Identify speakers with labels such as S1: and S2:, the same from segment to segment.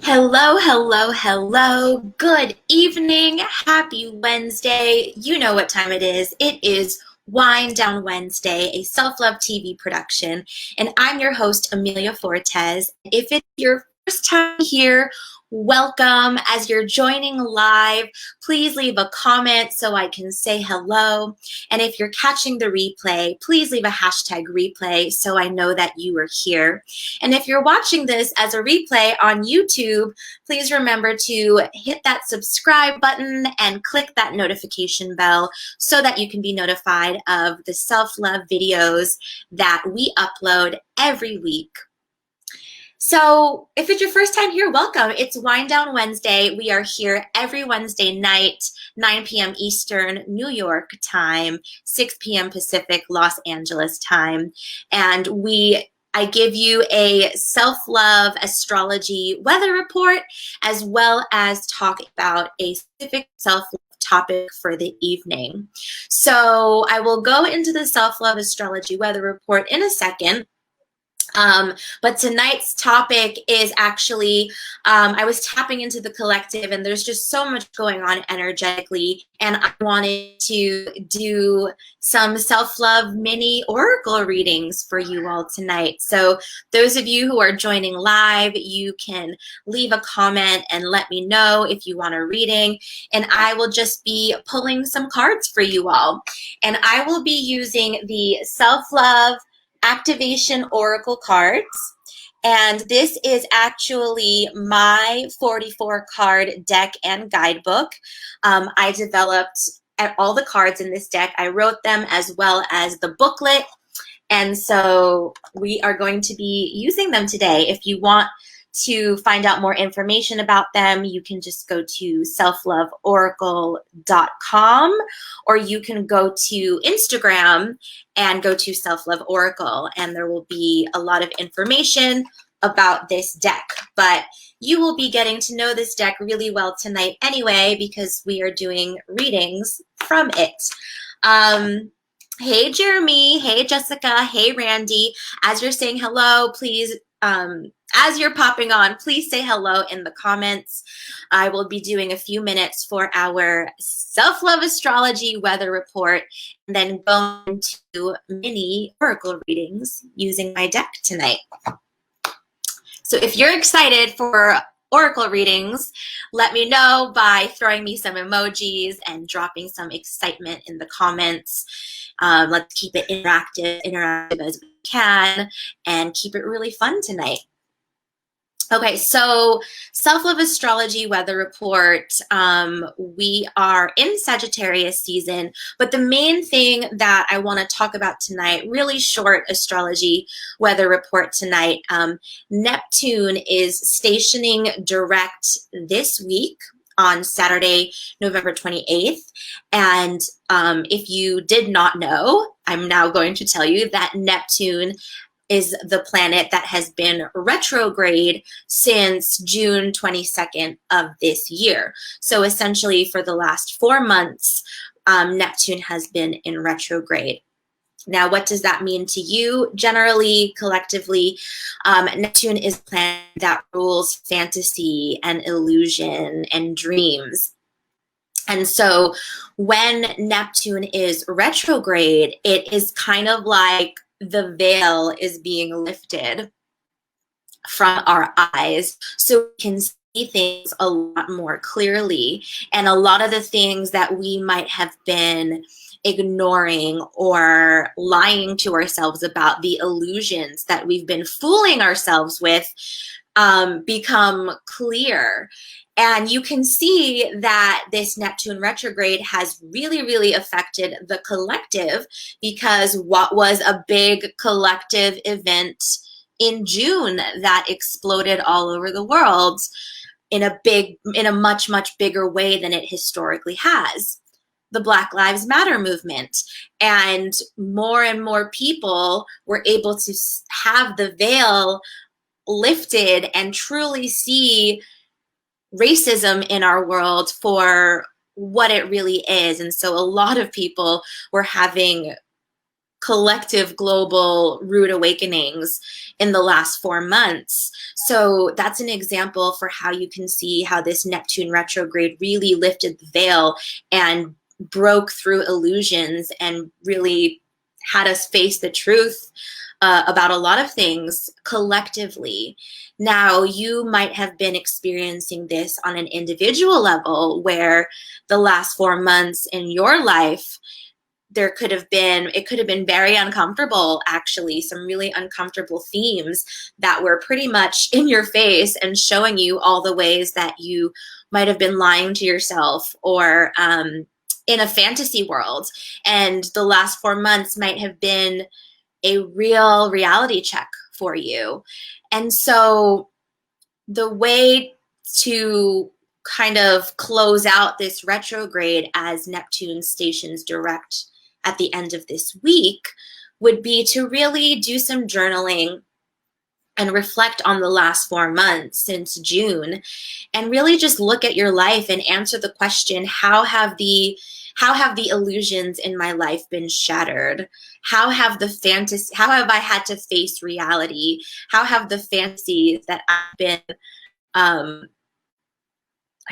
S1: Hello, hello, hello. Good evening. Happy Wednesday. You know what time it is. It is Wind Down Wednesday, a self-love TV production. And I'm your host, Amelia Fortes. If it's your first time here, welcome. As you're joining live, please leave a comment so I can say hello. And if you're catching the replay, please leave a hashtag replay so I know that you are here. And if you're watching this as a replay on YouTube, please remember to hit that subscribe button and click that notification bell so that you can be notified of the self-love videos that we upload every week. So if it's your first time here, welcome. It's Wind Down Wednesday. We are here every Wednesday night, 9 p.m. Eastern, New York time, 6 p.m. Pacific, Los Angeles time. And I give you a self-love astrology weather report, as well as talk about a specific self-love topic for the evening. So I will go into the self-love astrology weather report in a second. But tonight's topic is actually, I was tapping into the collective and there's just so much going on energetically, and I wanted to do some self-love mini oracle readings for you all tonight. So those of you who are joining live, you can leave a comment and let me know if you want a reading, and I will just be pulling some cards for you all. And I will be using the self-love activation oracle cards, and this is actually my 44 card deck and guidebook. I developed all the cards in this deck. I wrote them as well as the booklet, and so we are going to be using them today. If you want to find out more information about them, you can just go to selfloveoracle.com, or you can go to Instagram and go to Self-Love Oracle, and there will be a lot of information about this deck. But you will be getting to know this deck really well tonight anyway, because we are doing readings from it. Hey Jeremy, hey Jessica, hey Randy. As you're saying hello, please, as you're popping on, please say hello in the comments. I will be doing a few minutes for our self-love astrology weather report, and then going to mini oracle readings using my deck tonight. So if you're excited for oracle readings, let me know by throwing me some emojis and dropping some excitement in the comments. Let's keep it interactive as we can, and keep it really fun tonight. Okay, so self-love astrology weather report. We are in Sagittarius season, but the main thing that I want to talk about tonight, really short astrology weather report tonight. Neptune is stationing direct this week on Saturday, November 28th. And if you did not know, I'm now going to tell you that Neptune is the planet that has been retrograde since June 22nd of this year. So essentially for the last 4 months, Neptune has been in retrograde. Now, what does that mean to you? Generally, collectively, Neptune is a planet that rules fantasy and illusion and dreams. And so when Neptune is retrograde, it is kind of like the veil is being lifted from our eyes, so we can see things a lot more clearly. And a lot of the things that we might have been ignoring or lying to ourselves about, the illusions that we've been fooling ourselves with, become clear. And you can see that this Neptune retrograde has really, really affected the collective, because what was a big collective event in June that exploded all over the world in a much, much bigger way than it historically has. The Black Lives Matter movement. And more people were able to have the veil lifted and truly see racism in our world for what it really is. And so a lot of people were having collective global rude awakenings in the last 4 months. So that's an example for how you can see how this Neptune retrograde really lifted the veil and broke through illusions and really had us face the truth about a lot of things collectively. Now, you might have been experiencing this on an individual level where the last 4 months in your life, it could have been very uncomfortable, actually, some really uncomfortable themes that were pretty much in your face and showing you all the ways that you might have been lying to yourself or in a fantasy world. And the last 4 months might have been a real reality check for you. And so the way to kind of close out this retrograde as Neptune stations direct at the end of this week would be to really do some journaling and reflect on the last 4 months since June, and really just look at your life and answer the question, how have the illusions in my life been shattered? How have I had to face reality? How have the fantasies that I've been, I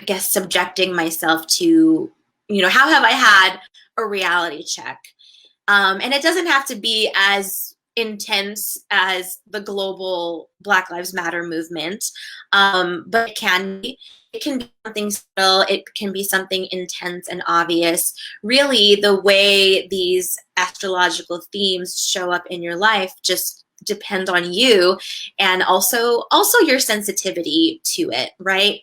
S1: guess, subjecting myself to, how have I had a reality check? And it doesn't have to be as intense as the global Black Lives Matter movement, but it can be something subtle, it can be something intense and obvious. Really, the way these astrological themes show up in your life just depend on you, and also your sensitivity to it, right?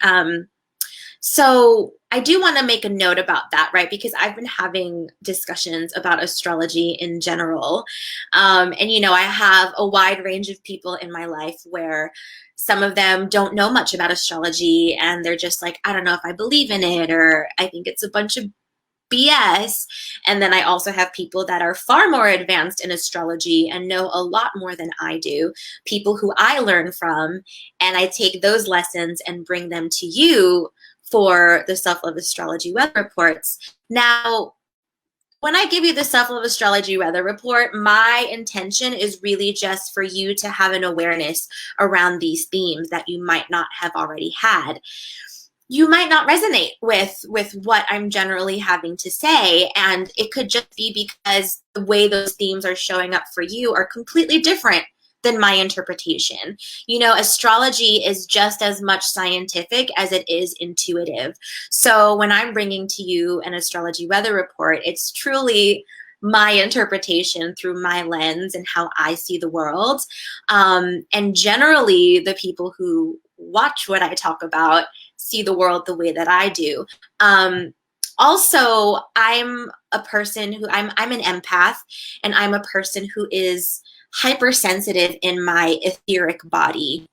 S1: So I do want to make a note about that, right? Because I've been having discussions about astrology in general. And, I have a wide range of people in my life where some of them don't know much about astrology and they're just like, I don't know if I believe in it, or I think it's a bunch of BS. And then I also have people that are far more advanced in astrology and know a lot more than I do, people who I learn from, and I take those lessons and bring them to you for the Self-Love Astrology Weather Reports. Now, when I give you the Self-Love Astrology Weather Report, my intention is really just for you to have an awareness around these themes that you might not have already had. You might not resonate with what I'm generally having to say, and it could just be because the way those themes are showing up for you are completely different than my interpretation. Astrology is just as much scientific as it is intuitive. So when I'm bringing to you an astrology weather report, it's truly my interpretation through my lens and how I see the world. And generally, the people who watch what I talk about see the world the way that I do. Also, I'm a person who, I'm an empath, and I'm a person who is hypersensitive in my etheric body.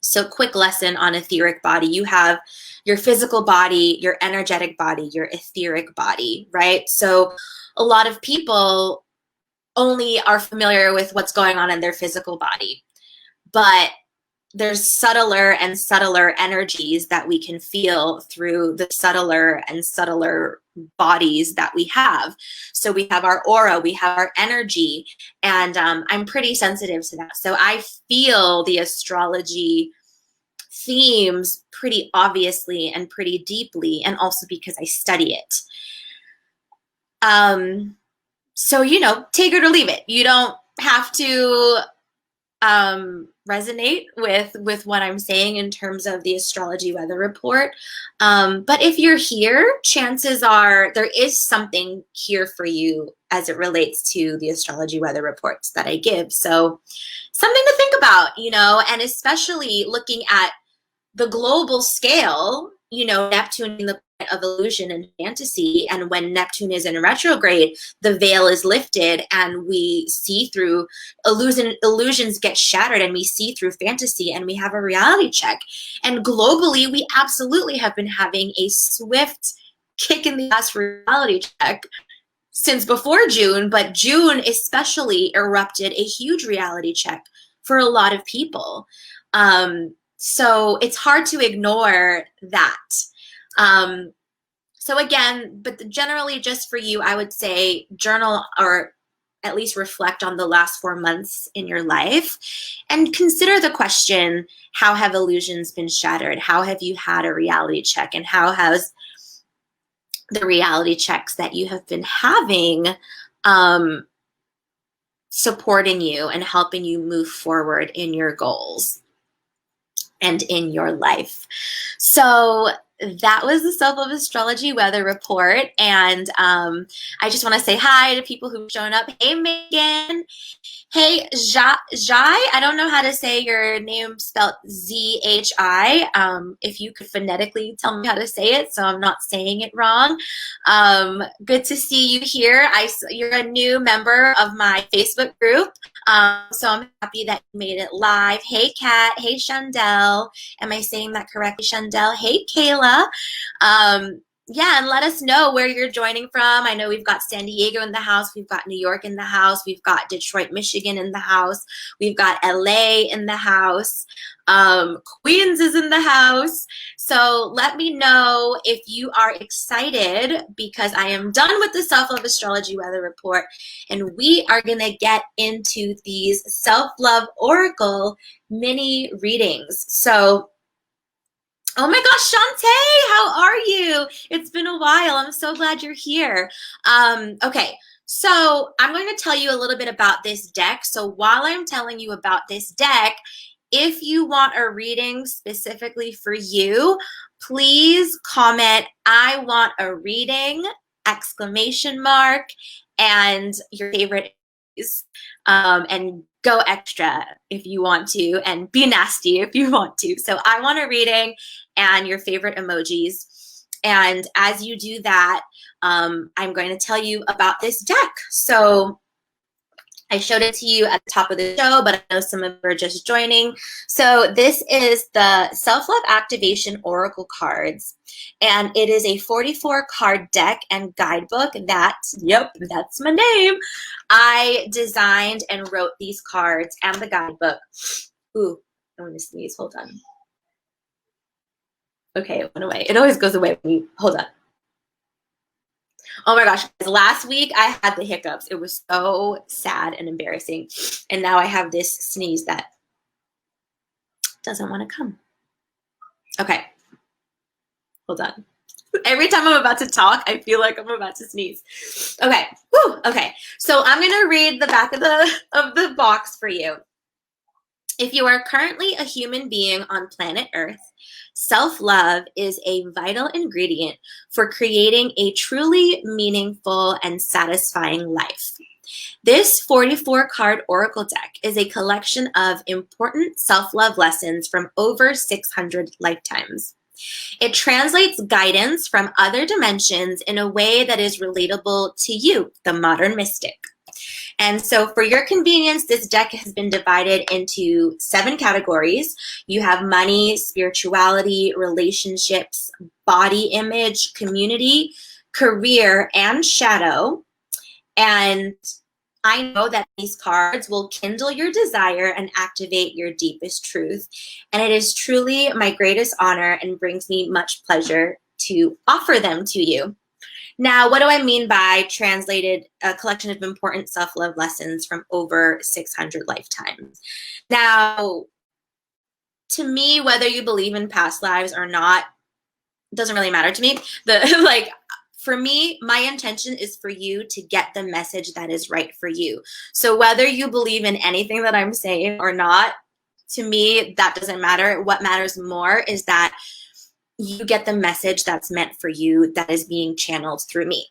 S1: So quick lesson on etheric body. You have your physical body, your energetic body, your etheric body, right? So a lot of people only are familiar with what's going on in their physical body, but there's subtler and subtler energies that we can feel through the subtler and subtler bodies that we have. So we have our aura, we have our energy, and I'm pretty sensitive to that. So I feel the astrology themes pretty obviously and pretty deeply, and also because I study it. So, take it or leave it. You don't have to resonate with what I'm saying in terms of the astrology weather report. But if you're here, chances are there is something here for you as it relates to the astrology weather reports that I give. So something to think about, and especially looking at the global scale, Neptune in the planet of illusion and fantasy. And when Neptune is in retrograde, the veil is lifted and we see through illusions get shattered, and we see through fantasy, and we have a reality check. And globally, we absolutely have been having a swift kick in the ass reality check since before June, but June especially erupted a huge reality check for a lot of people. So it's hard to ignore that. So again, but generally just for you, I would say journal at least reflect on the last 4 months in your life and consider the question, how have illusions been shattered? How have you had a reality check? And how has the reality checks that you have been having supporting you and helping you move forward in your goals and in your life? So that was the Self-Love Astrology Weather Report. And I just want to say hi to people who've shown up. Hey, Megan. Hey, 𝘂𝗲𝗍. I don't know how to say your name spelled Z-H-I. If you could phonetically tell me how to say it so I'm not saying it wrong. Good to see you here. You're a new member of my Facebook group. So I'm happy that you made it live. Hey, Kat. Hey, Chandel. Am I saying that correctly, Chandel? Hey, Kayla. Yeah, and let us know where you're joining from. I know we've got San Diego in the house. We've got New York in the house. We've got Detroit, Michigan in the house. We've got LA in the house. Queens is in the house. So let me know if you are excited, because I am done with the Self-Love Astrology Weather Report, and we are going to get into these Self-Love Oracle mini readings. So oh my gosh, Shantae, how are you? It's been a while. I'm so glad you're here. Okay, so I'm going to tell you a little bit about this deck. So while I'm telling you about this deck, if you want a reading specifically for you, please comment, I want a reading, ! And your favorite is, and go extra if you want to, and be nasty if you want to. So I want a reading and your favorite emojis. And as you do that, I'm going to tell you about this deck. So I showed it to you at the top of the show, but I know some of you are just joining. So this is the Self-Love Activation Oracle cards, and it is a 44-card deck and guidebook that, yep, that's my name. I designed and wrote these cards and the guidebook. Ooh, I want to sneeze, hold on. Okay, it went away. It always goes away when you, hold on. Oh my gosh, last week I had the hiccups. It was so sad and embarrassing. And now I have this sneeze that doesn't want to come. Okay, hold on. Every time I'm about to talk, I feel like I'm about to sneeze. Okay, whew, okay. So I'm gonna read the back of the box for you. If you are currently a human being on planet Earth, self-love is a vital ingredient for creating a truly meaningful and satisfying life. This 44-card oracle deck is a collection of important self-love lessons from over 600 lifetimes. It translates guidance from other dimensions in a way that is relatable to you, the modern mystic. And so for your convenience, this deck has been divided into 7 categories. You have money, spirituality, relationships, body image, community, career, and shadow. And I know that these cards will kindle your desire and activate your deepest truth. And it is truly my greatest honor and brings me much pleasure to offer them to you. Now, what do I mean by translated a collection of important self-love lessons from over 600 lifetimes? Now, to me, whether you believe in past lives or not, doesn't really matter to me. For me, my intention is for you to get the message that is right for you. So whether you believe in anything that I'm saying or not, to me, that doesn't matter. What matters more is that you get the message that's meant for you, that is being channeled through me.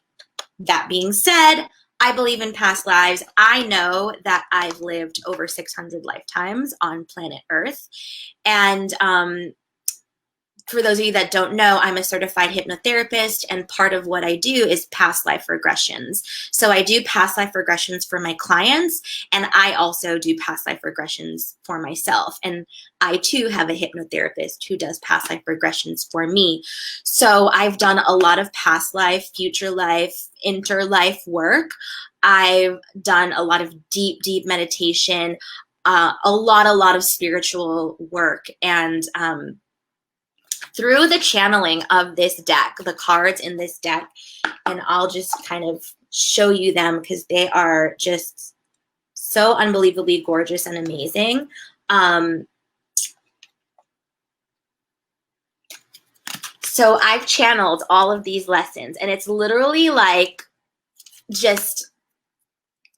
S1: That being said, I believe in past lives. I know that I've lived over 600 lifetimes on planet Earth. And for those of you that don't know, I'm a certified hypnotherapist, and part of what I do is past life regressions. So I do past life regressions for my clients, and I also do past life regressions for myself. And I too have a hypnotherapist who does past life regressions for me. So I've done a lot of past life, future life, interlife work. I've done a lot of deep, deep meditation, a lot of spiritual work, and through the channeling of this deck, the cards in this deck, and I'll just kind of show you them because they are just so unbelievably gorgeous and amazing. So I've channeled all of these lessons, and it's literally like just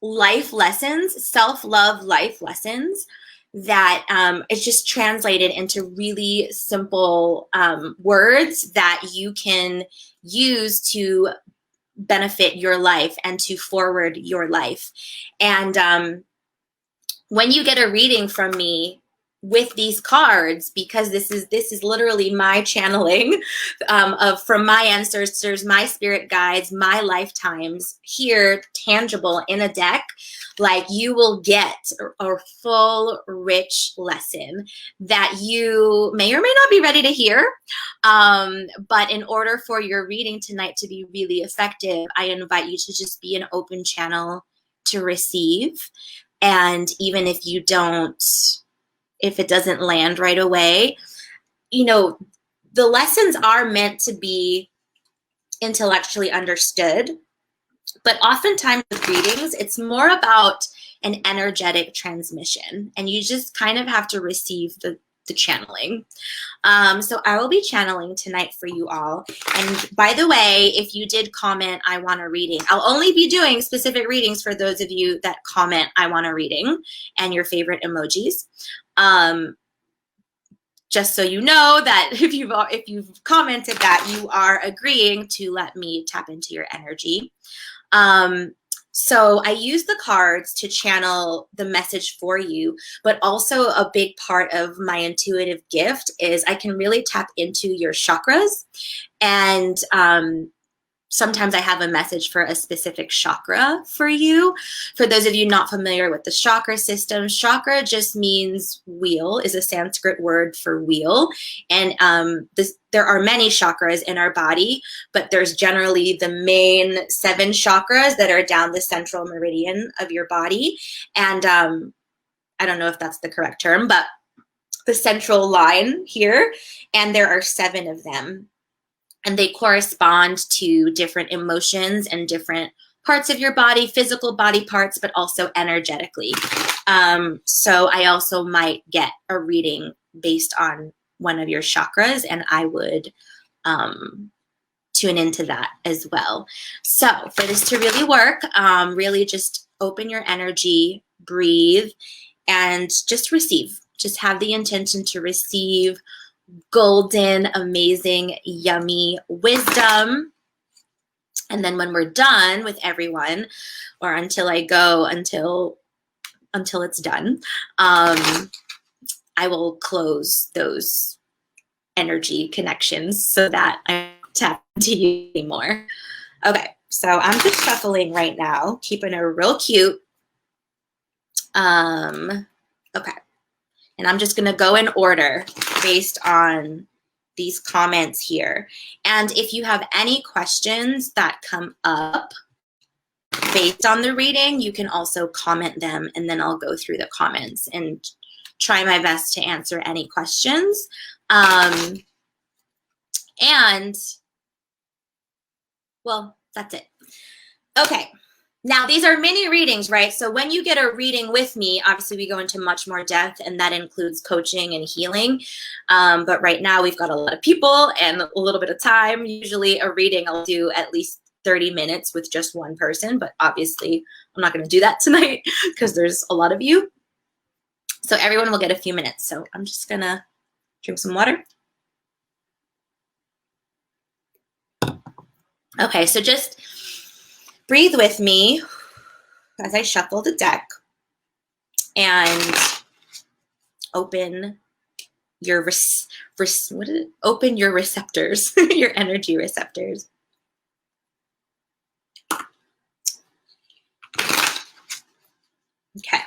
S1: life lessons, self-love life lessons that it's just translated into really simple words that you can use to benefit your life and to forward your life. And when you get a reading from me with these cards, because this is literally my channeling from my ancestors, my spirit guides, my lifetimes here tangible in a deck, like you will get a full rich lesson that you may or may not be ready to hear. But in order for your reading tonight to be really effective, I invite you to just be an open channel to receive. And even if you don't, if it doesn't land right away, you know, the lessons are meant to be intellectually understood, but oftentimes with readings, it's more about an energetic transmission, and you just kind of have to receive the channeling. So I will be channeling tonight for you all. And by the way, if you did comment, I want a reading, I'll only be doing specific readings for those of you that comment, I want a reading, and your favorite emojis. Just so you know that if you've commented that, you are agreeing to let me tap into your energy. So I use the cards to channel the message for you, but also a big part of my intuitive gift is I can really tap into your chakras. And sometimes I have a message for a specific chakra for you. For those of you not familiar with the chakra system, chakra just means wheel, is a Sanskrit word for wheel. And there are many chakras in our body, but there's generally the main 7 chakras that are down the central meridian of your body. And I don't know if that's the correct term, but the central line here, and there are 7 of them. And they correspond to different emotions and different parts of your body, physical body parts, but also energetically. So I also might get a reading based on one of your chakras, and I would tune into that as well. So for this to really work, really just open your energy, breathe, and just receive. Just have the intention to receive golden, amazing, yummy wisdom. And then when we're done with everyone, or until I go, until it's done, I will close those energy connections so that I don't tap into you anymore. Okay, so I'm just shuffling right now, keeping it real cute. Okay. And I'm just going to go in order based on these comments here. And if you have any questions that come up based on the reading, you can also comment them, and then I'll go through the comments and try my best to answer any questions. And, well, that's it. Okay. Now, these are mini readings, right? So when you get a reading with me, obviously we go into much more depth, and that includes coaching and healing. But right now we've got a lot of people and a little bit of time. Usually a reading I'll do at least 30 minutes with just one person, but obviously I'm not going to do that tonight because there's a lot of you. So everyone will get a few minutes. So I'm just going to drink some water. Okay, so just breathe with me as I shuffle the deck and open your open your receptors, your energy receptors. Okay.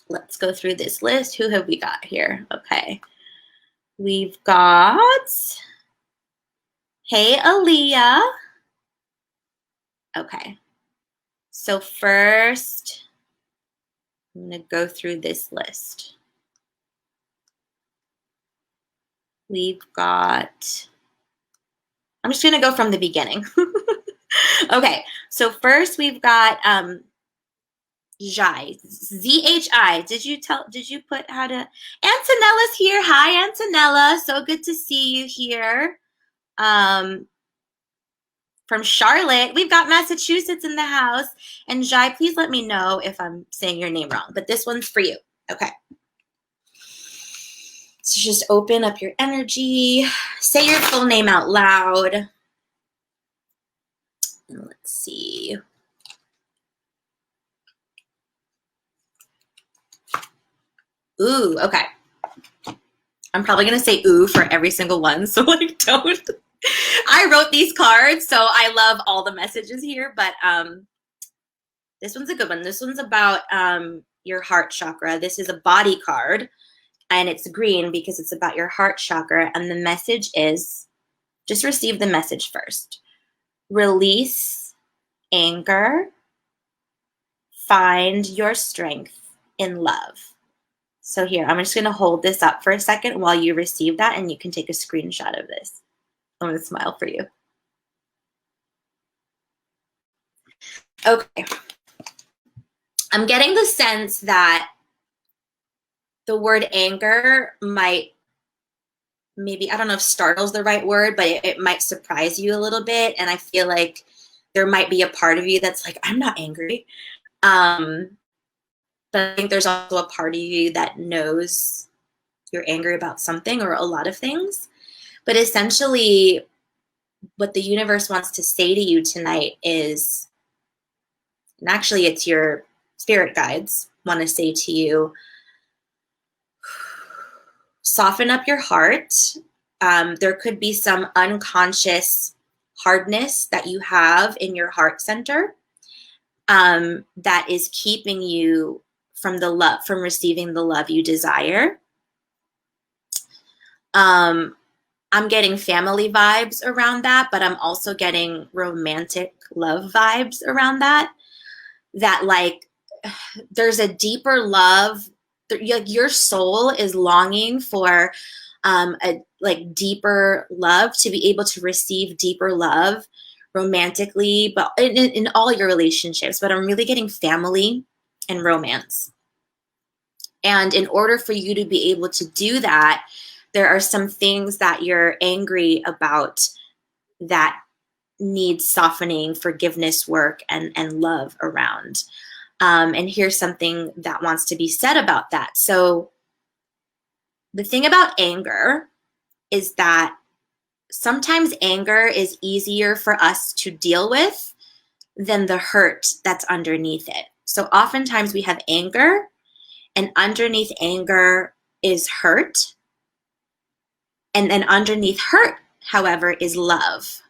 S1: Let's go through this list. Who have we got here? Okay. We've got, hey, Aaliyah. Okay. So first, I'm going to go through this list. We've got, I'm just going to go from the beginning. Okay, so first we've got 𝘊𝘲, Z-H-I. Did you put how to? Antonella's here. Hi, Antonella. So good to see you here. From Charlotte. We've got Massachusetts in the house. And 𝘊𝘲, please let me know if I'm saying your name wrong, but this one's for you. Okay. So just open up your energy. Say your full name out loud. And let's see. Ooh, okay. I'm probably going to say ooh for every single one, so like don't. I wrote these cards, so I love all the messages here, but this one's a good one. This one's about your heart chakra. This is a body card, and it's green because it's about your heart chakra, and the message is, just receive the message first. Release anger. Find your strength in love. So here, I'm just going to hold this up for a second while you receive that, and you can take a screenshot of this. I'm going to smile for you. Okay. I'm getting the sense that the word anger might, maybe, I don't know if startle is the right word, but it might surprise you a little bit. And I feel like there might be a part of you that's like, I'm not angry. But I think there's also a part of you that knows you're angry about something or a lot of things. But essentially, what the universe wants to say to you tonight is, and actually it's your spirit guides want to say to you, soften up your heart. There could be some unconscious hardness that you have in your heart center that is keeping you from receiving the love you desire. I'm getting family vibes around that, but I'm also getting romantic love vibes around that. That like, there's a deeper love. Your soul is longing for a like deeper love, to be able to receive deeper love romantically, but in all your relationships. But I'm really getting family and romance. And in order for you to be able to do that, there are some things that you're angry about that need softening, forgiveness work, and love around. And here's something that wants to be said about that. So the thing about anger is that sometimes anger is easier for us to deal with than the hurt that's underneath it. So oftentimes we have anger, and underneath anger is hurt. And then underneath hurt, however, is love.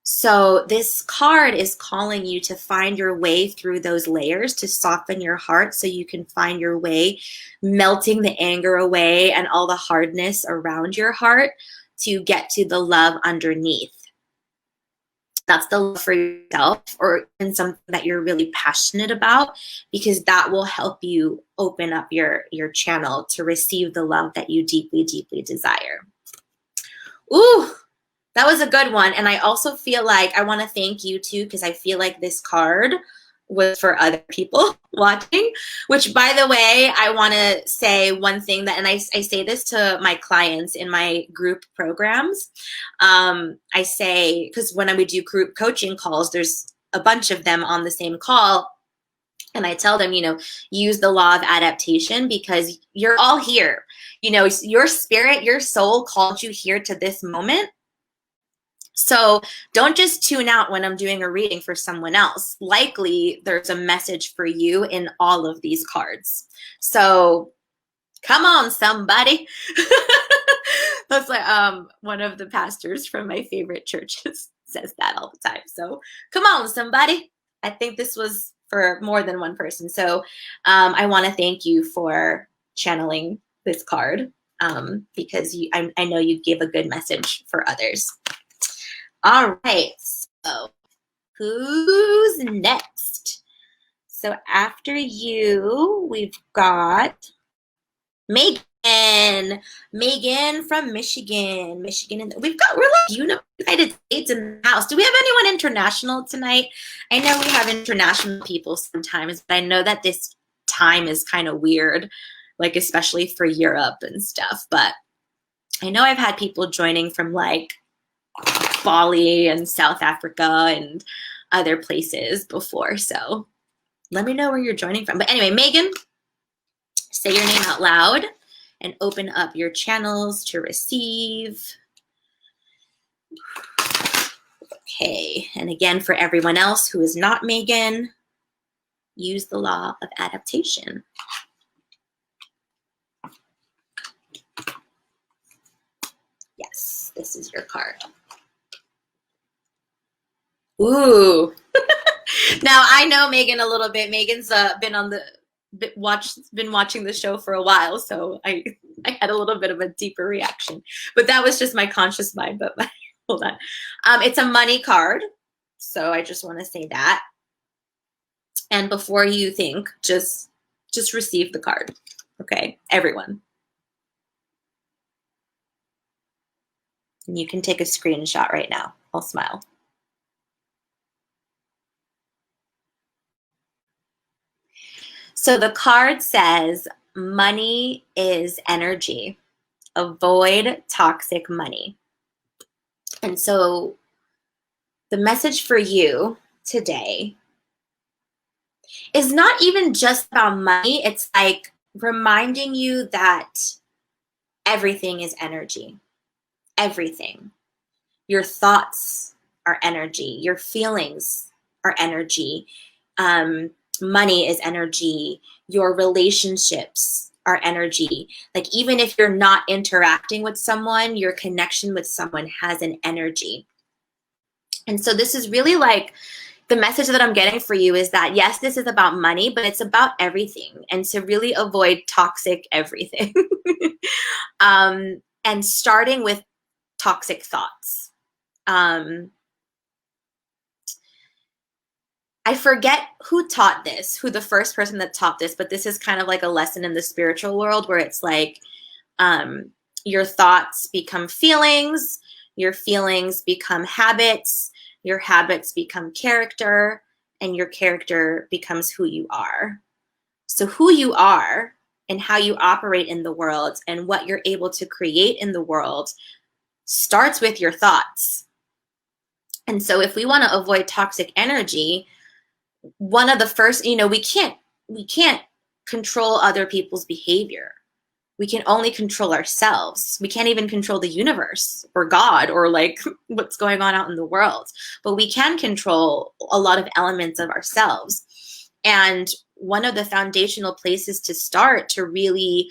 S1: So this card is calling you to find your way through those layers, to soften your heart so you can find your way, melting the anger away and all the hardness around your heart to get to the love underneath. That's the love for yourself, or in something that you're really passionate about, because that will help you open up your channel to receive the love that you deeply, deeply desire. Ooh, that was a good one. And I also feel like I want to thank you too, because I feel like this card was for other people watching, which, by the way, I want to say one thing that, and I say this to my clients in my group programs. I say, because when we do group coaching calls, there's a bunch of them on the same call. And I tell them, use the law of adaptation, because you're all here. Your spirit, your soul called you here to this moment. So don't just tune out when I'm doing a reading for someone else. Likely there's a message for you in all of these cards. So come on, somebody. That's like one of the pastors from my favorite churches says that all the time. So come on, somebody. I think this was for more than one person. So I want to thank you for channeling this card because I know you gave a good message for others. All right, so who's next? So after you, we've got Megan. And Megan from Michigan. And we're like United States in the house. Do we have anyone international tonight? I know we have international people sometimes, but I know that this time is kind of weird, like especially for Europe and stuff. But I know I've had people joining from like Bali and South Africa and other places before. So let me know where you're joining from. But anyway, Megan, say your name out loud and open up your channels to receive. Okay, and again, for everyone else who is not Megan, use the law of adaptation. Yes, this is your card. Ooh. Now I know Megan a little bit. Megan's been watching the show for a while, so I had a little bit of a deeper reaction. But that was just my conscious mind. But hold on, it's a money card, so I just want to say that. And before you think, just receive the card, okay, everyone. And you can take a screenshot right now. I'll smile. So the card says, money is energy. Avoid toxic money. And so the message for you today is not even just about money. It's like reminding you that everything is energy. Everything. Your thoughts are energy. Your feelings are energy. Money is energy. Your relationships are energy. Like even if you're not interacting with someone, your connection with someone has an energy. And so this is really like the message that I'm getting for you is that, yes, this is about money, but it's about everything. And to really avoid toxic everything. And starting with toxic thoughts. I forget who taught this, who the first person that taught this, but this is kind of like a lesson in the spiritual world where it's like your thoughts become feelings, your feelings become habits, your habits become character, and your character becomes who you are. So who you are and how you operate in the world and what you're able to create in the world starts with your thoughts. And so if we want to avoid toxic energy, one of the first, we can't control other people's behavior. We can only control ourselves. We can't even control the universe or God or like what's going on out in the world, but we can control a lot of elements of ourselves. And one of the foundational places to start to really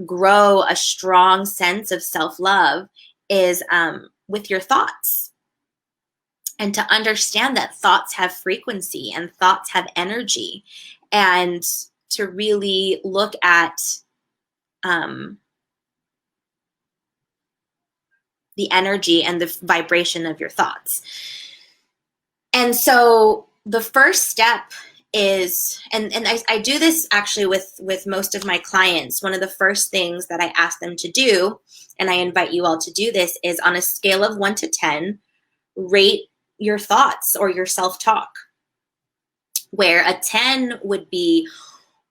S1: grow a strong sense of self-love is with your thoughts. And to understand that thoughts have frequency and thoughts have energy, and to really look at the energy and the vibration of your thoughts. And so the first step is, and I do this actually with most of my clients, one of the first things that I ask them to do, and I invite you all to do this, is on a scale of 1 to 10, rate your thoughts or your self-talk, where a 10 would be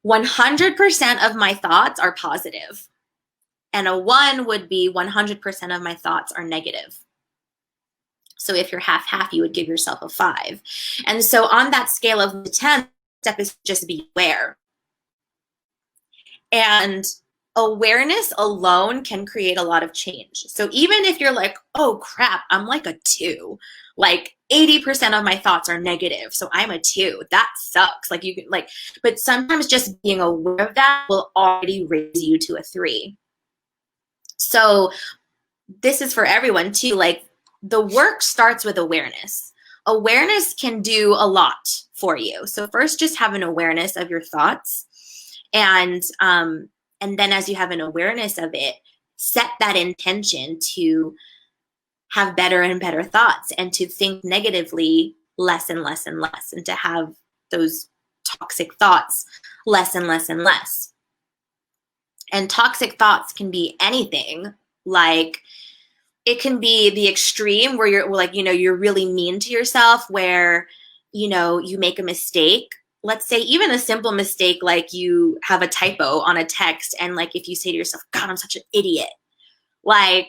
S1: 100% of my thoughts are positive, and a 1 would be 100% of my thoughts are negative. So if you're half-half, you would give yourself a 5. And so on that scale of 10, step is just be aware. And awareness alone can create a lot of change. So even if you're like, oh crap, I'm like a 2, like 80% of my thoughts are negative, so I'm a 2. That sucks. Like you can but sometimes just being aware of that will already raise you to a 3. So this is for everyone too. Like the work starts with awareness. Awareness can do a lot for you. So first, just have an awareness of your thoughts, and then as you have an awareness of it, set that intention to have better and better thoughts, and to think negatively less and less and less, and to have those toxic thoughts less and less and less. And toxic thoughts can be anything. Like, it can be the extreme where you're like, you know, you're really mean to yourself, where, you know, you make a mistake. Let's say even a simple mistake, like you have a typo on a text, and like if you say to yourself, God, I'm such an idiot. Like,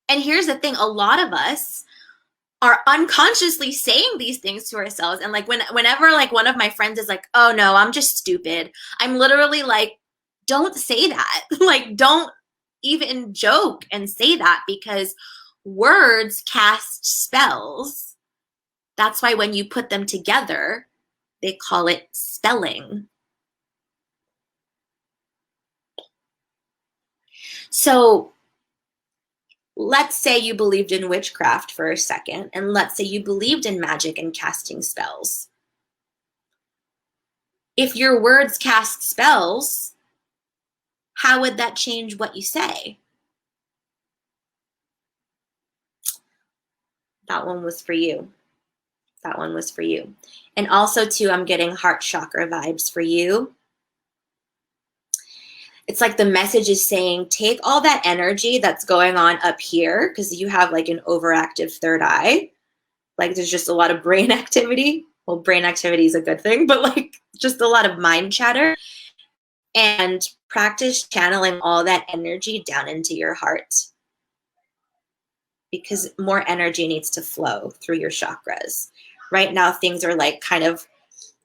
S1: and here's the thing, a lot of us are unconsciously saying these things to ourselves. And like whenever like one of my friends is like, oh no, I'm just stupid, I'm literally like, don't say that. Like, don't even joke and say that, because words cast spells. That's why when you put them together, they call it spelling. So let's say you believed in witchcraft for a second, and let's say you believed in magic and casting spells. If your words cast spells, how would that change what you say? That one was for you. That one was for you. And also too, I'm getting heart chakra vibes for you. It's like the message is saying, take all that energy that's going on up here, because you have like an overactive third eye. Like, there's just a lot of brain activity. Well, brain activity is a good thing, but like just a lot of mind chatter. And practice channeling all that energy down into your heart, because more energy needs to flow through your chakras. Right now, things are like kind of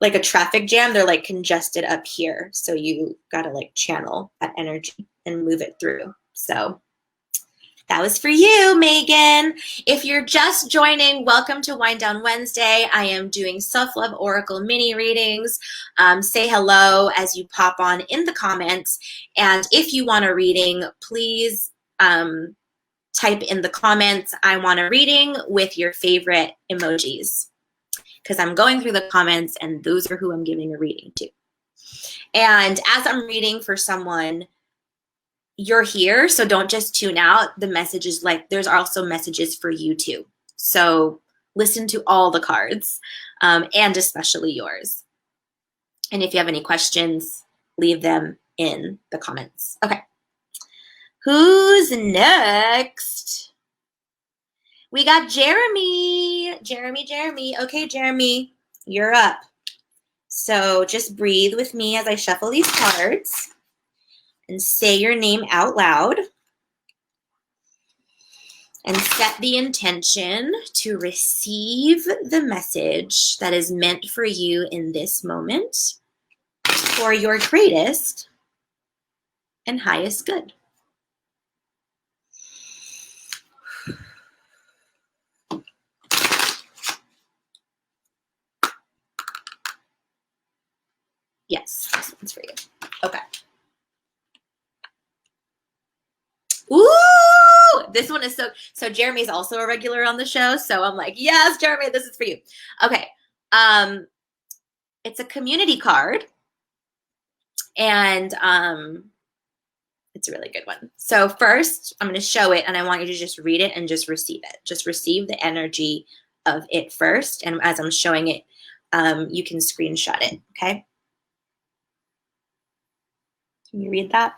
S1: like a traffic jam. They're like congested up here. So you got to like channel that energy and move it through. So that was for you, Megan. If you're just joining, welcome to Wind Down Wednesday. I am doing self-love oracle mini readings. Say hello as you pop on in the comments. And if you want a reading, please type in the comments, I want a reading, with your favorite emojis, because I'm going through the comments and those are who I'm giving a reading to. And as I'm reading for someone, you're here, so don't just tune out. The messages, like, there's also messages for you too. So listen to all the cards, and especially yours. And if you have any questions, leave them in the comments. Okay. Who's next? We got Jeremy. Jeremy. Okay, Jeremy, you're up. So just breathe with me as I shuffle these cards and say your name out loud, and set the intention to receive the message that is meant for you in this moment for your greatest and highest good. Yes, this one's for you. Okay. Ooh, this one is so Jeremy's also a regular on the show, so I'm like, yes, Jeremy, this is for you. Okay. It's a community card, and it's a really good one. So first, I'm going to show it, and I want you to just read it and just receive it. Just receive the energy of it first, and as I'm showing it, you can screenshot it, okay? Can you read that?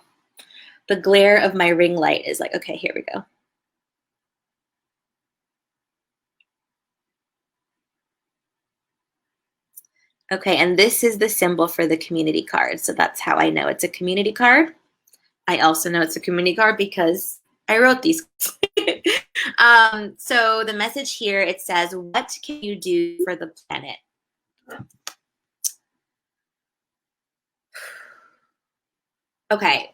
S1: The glare of my ring light is like, okay, here we go. Okay, and this is the symbol for the community card. So that's how I know it's a community card. I also know it's a community card because I wrote these. So the message here, it says, what can you do for the planet? Okay.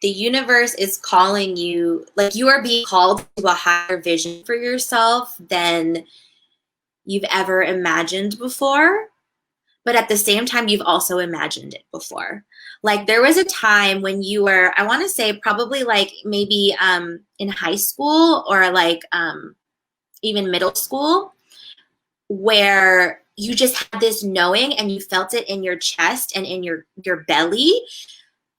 S1: The universe is calling you, like, you are being called to a higher vision for yourself than you've ever imagined before. But at the same time, you've also imagined it before. Like, there was a time when you were, I want to say probably like maybe in high school or like even middle school, where you just had this knowing and you felt it in your chest and in your belly.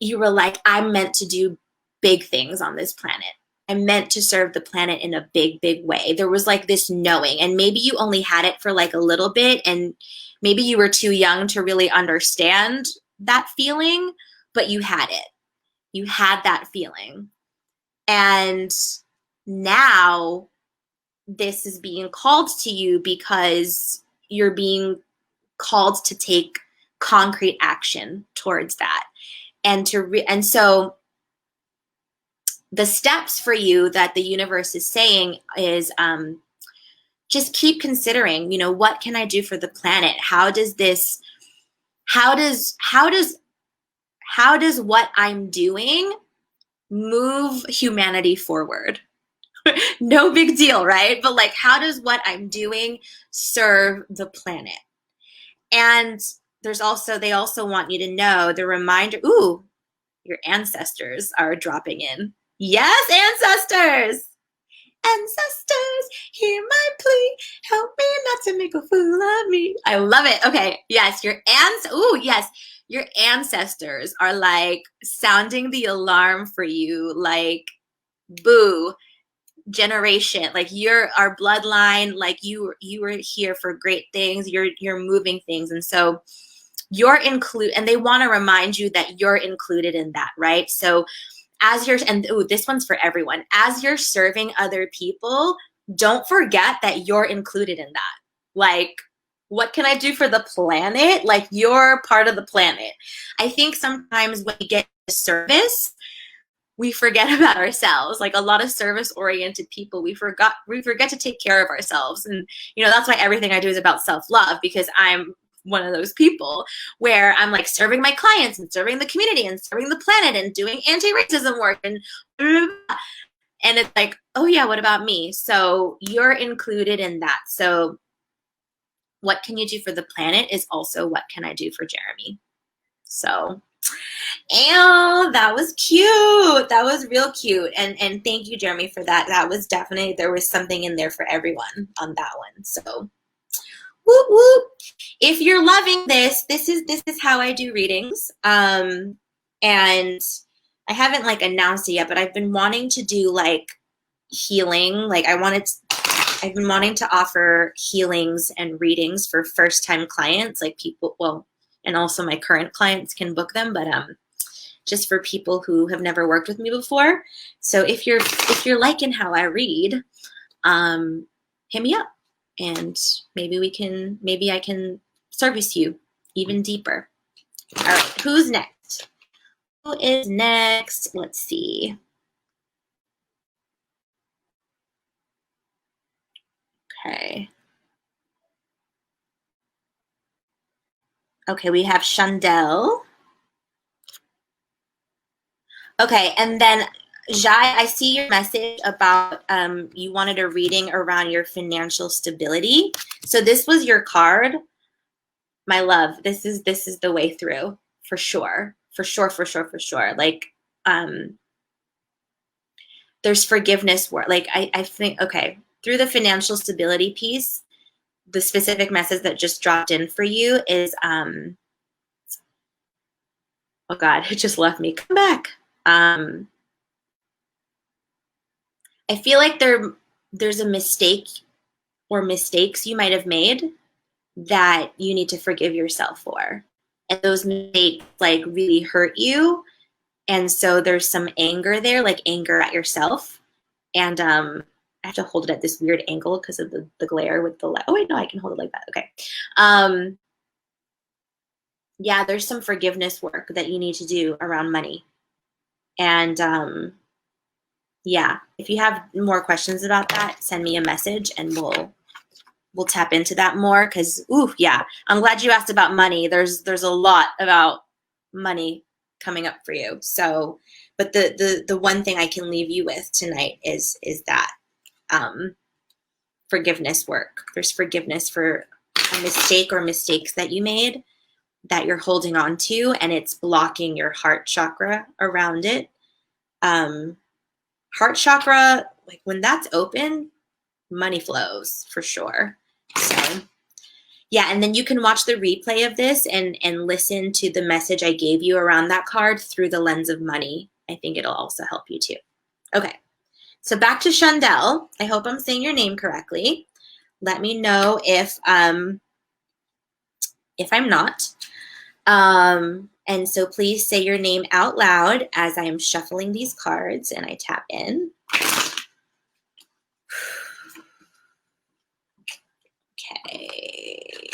S1: You were like, I'm meant to do big things on this planet. I'm meant to serve the planet in a big, big way. There was like this knowing, and maybe you only had it for like a little bit, and maybe you were too young to really understand that feeling, but you had it. You had that feeling. And now this is being called to you because you're being called to take concrete action towards that. And so the steps for you that the universe is saying is just keep considering, you know, what can I do for the planet? How does what I'm doing move humanity forward? No big deal, right? But like, how does what I'm doing serve the planet? And they also want you to know the reminder, ooh, your ancestors are dropping in. Yes, ancestors! Ancestors, hear my plea, help me not to make a fool of me. I love it. Okay, yes, your ancestors are like sounding the alarm for you, like, boo, generation, like you're our bloodline, like you were here for great things, you're moving things, and so you're included, and they want to remind you that you're included in that, right? So as you're, and ooh, this one's for everyone, as you're serving other people, don't forget that you're included in that. Like, what can I do for the planet? Like, you're part of the planet. I think sometimes when we get to service, we forget about ourselves. Like a lot of service-oriented people, we forget to take care of ourselves. And, you know, that's why everything I do is about self-love, because I'm one of those people where I'm like serving my clients and serving the community and serving the planet and doing anti-racism work and blah, blah, blah. And it's like, oh yeah, what about me? So you're included in that. So what can you do for the planet is also what can I do for Jeremy? So, and that was cute. That was real cute. And thank you, Jeremy, for that. That was definitely, there was something in there for everyone on that one. So whoop, whoop. If you're loving this is how I do readings. And I haven't like announced it yet, but I've been wanting to do like healing. Like I've been wanting to offer healings and readings for first-time clients, like people, well, and also my current clients can book them, but just for people who have never worked with me before. So if you're liking how I read, hit me up, and maybe I can service you even deeper. All right, who's next? Who is next? Let's see. Okay. Okay, we have Chandel. Okay, and then 𝘂𝗲𝘢, I see your message about you wanted a reading around your financial stability. So this was your card, my love. This is the way through, for sure, for sure. Like, there's forgiveness work. Like I think, okay, through the financial stability piece, the specific message that just dropped in for you is, oh God, it just left me. Come back. I feel like there's a mistake or mistakes you might have made that you need to forgive yourself for. And those mistakes like really hurt you. And so there's some anger there, like anger at yourself. And I have to hold it at this weird angle because of the glare with the light. Oh wait, no, I can hold it like that. Okay. Yeah, there's some forgiveness work that you need to do around money. And yeah, if you have more questions about that, send me a message and we'll tap into that more. Because ooh, yeah, I'm glad you asked about money. There's a lot about money coming up for you. So, but the one thing I can leave you with tonight is that forgiveness work. There's forgiveness for a mistake or mistakes that you made that you're holding on to, and it's blocking your heart chakra around it. Heart chakra, like when that's open, money flows for sure. So yeah, and then you can watch the replay of this and listen to the message I gave you around that card through the lens of money. I think it'll also help you too. Okay, so back to Chandel. I hope I'm saying your name correctly. Let me know if I'm not. And And so please say your name out loud as I am shuffling these cards and I tap in. Okay.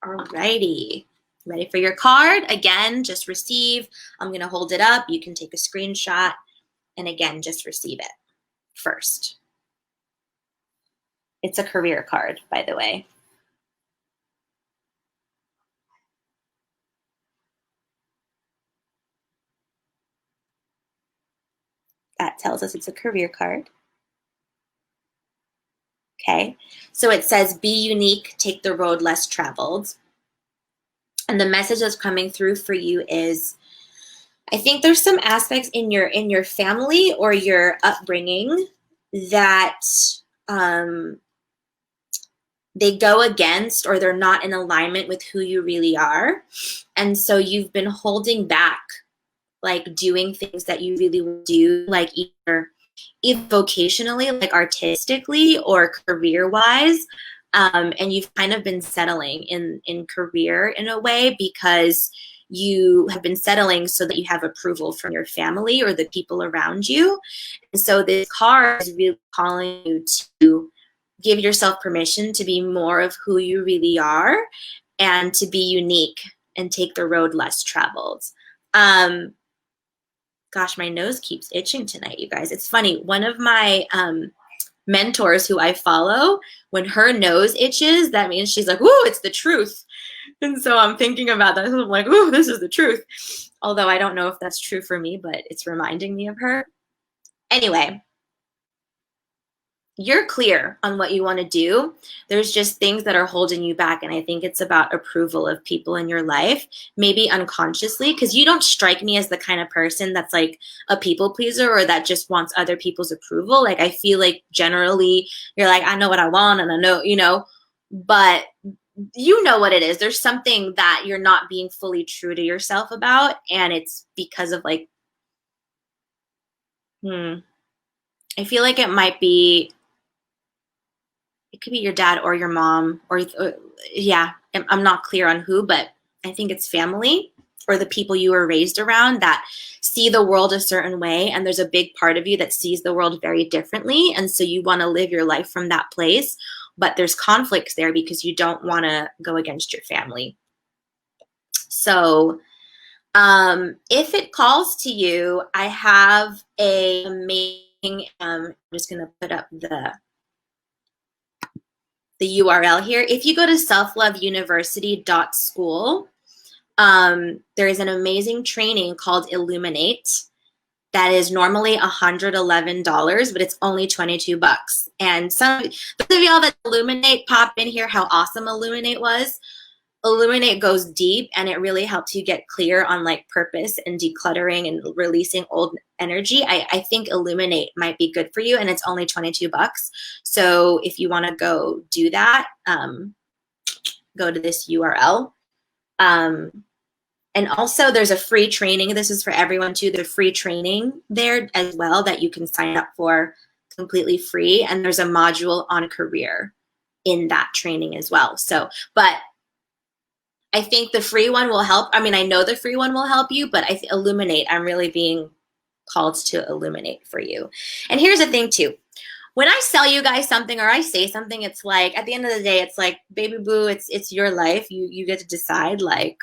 S1: Alrighty. Ready for your card? Again, just receive. I'm going to hold it up. You can take a screenshot. And again, just receive it first. It's a career card, by the way. That tells us it's a career card. Okay, so it says, be unique, take the road less traveled. And the message that's coming through for you is, I think there's some aspects in your family or your upbringing that they go against, or they're not in alignment with who you really are. And so you've been holding back, like doing things that you really want to do, like either vocationally, like artistically, or career-wise. And you've kind of been settling in career in a way because you have been settling so that you have approval from your family or the people around you. And so this card is really calling you to give yourself permission to be more of who you really are and to be unique and take the road less traveled. Gosh, my nose keeps itching tonight, you guys. It's funny. One of my mentors who I follow, when her nose itches, that means she's like, ooh, it's the truth. And so I'm thinking about that. I'm like, ooh, this is the truth. Although I don't know if that's true for me, but it's reminding me of her. Anyway, you're clear on what you want to do. There's just things that are holding you back. And I think it's about approval of people in your life, maybe unconsciously, because you don't strike me as the kind of person that's like a people pleaser or that just wants other people's approval. Like, I feel like generally you're like, I know what I want and I know, you know, but you know what it is. There's something that you're not being fully true to yourself about. And it's because of like, I feel like it might be, it could be your dad or your mom, or yeah, I'm not clear on who, but I think it's family or the people you were raised around that see the world a certain way. And there's a big part of you that sees the world very differently. And so you want to live your life from that place, but there's conflicts there because you don't want to go against your family. So if it calls to you, I have a amazing, I'm just going to put up the URL here. If you go to selfloveuniversity.school, there is an amazing training called Illuminate that is normally $111, but it's only 22 bucks. And some those of y'all that Illuminate, pop in here how awesome Illuminate was. Illuminate goes deep and it really helps you get clear on like purpose and decluttering and releasing old energy. I think Illuminate might be good for you, and it's only 22 bucks. So if you want to go do that, go to this URL. And also there's a free training. This is for everyone too. There's free training there as well that you can sign up for completely free. And there's a module on career in that training as well. So, but I think the free one will help. I mean, I know the free one will help you, but Illuminate, I'm really being called to illuminate for you. And here's the thing too. When I sell you guys something or I say something, it's like, at the end of the day, it's like, baby boo, it's your life. You get to decide, like,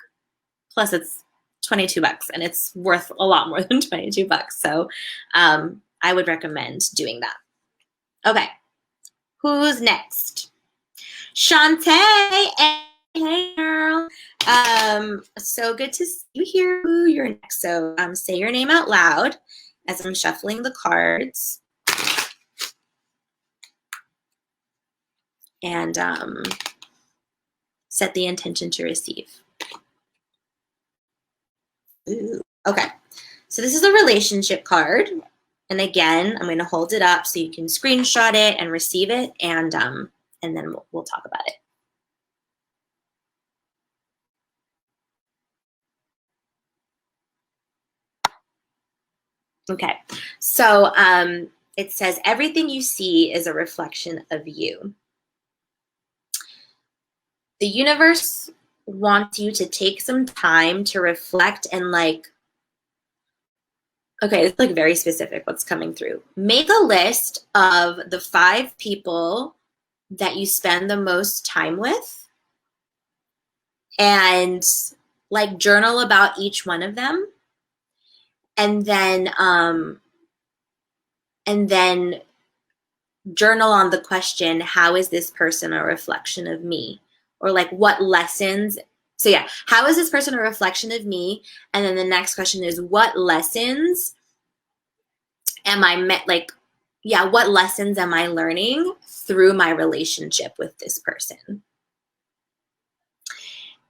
S1: plus it's 22 bucks and it's worth a lot more than 22 bucks. So I would recommend doing that. Okay, who's next? Shantae. Hey girl, so good to see you here. Ooh, you're next. So say your name out loud as I'm shuffling the cards. And set the intention to receive. Ooh. Okay, so this is a relationship card. And again, I'm going to hold it up so you can screenshot it and receive it, and then we'll talk about it. Okay, so it says, everything you see is a reflection of you. The universe wants you to take some time to reflect and like, okay, it's like very specific what's coming through. Make a list of the 5 people that you spend the most time with and like journal about each one of them. And then journal on the question, how is this person a reflection of me? Or like what lessons, so yeah, how is this person a reflection of me? And then the next question is, what lessons am I what lessons am I learning through my relationship with this person?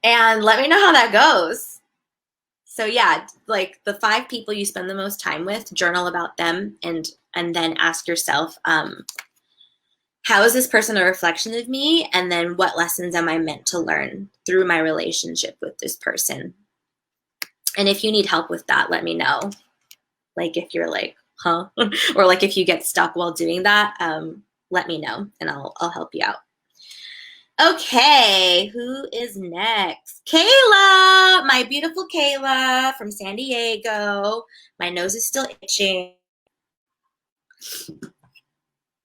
S1: And let me know how that goes. So yeah, like the 5 people you spend the most time with, journal about them and then ask yourself, how is this person a reflection of me? And then what lessons am I meant to learn through my relationship with this person? And if you need help with that, let me know. Like if you're like, huh? Or like if you get stuck while doing that, let me know and I'll help you out. Okay, who is next? Kayla, my beautiful Kayla from San Diego. My nose is still itching.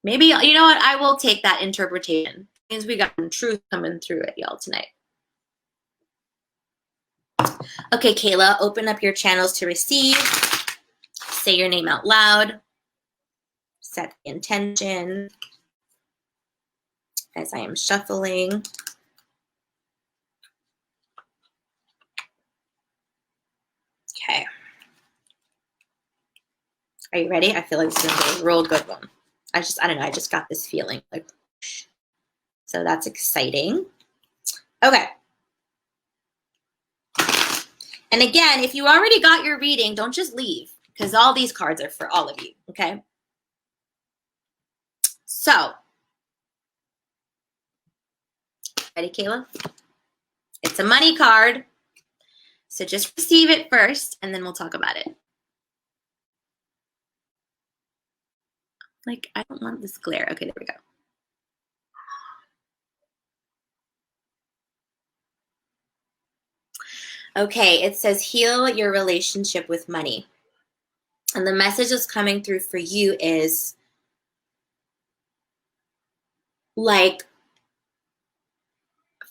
S1: Maybe, you know what? I will take that interpretation. It means we got some truth coming through at y'all tonight. Okay, Kayla, open up your channels to receive. Say your name out loud. Set the intention as I am shuffling. Okay. Are you ready? I feel like this is going to be a real good one. I don't know, I just got this feeling. Like, so that's exciting. Okay. And again, if you already got your reading, don't just leave because all these cards are for all of you, okay? So, ready, Kayla? It's a money card. So just receive it first and then we'll talk about it. Like, I don't want this glare. Okay, there we go. Okay, it says heal your relationship with money. And the message that's coming through for you is like,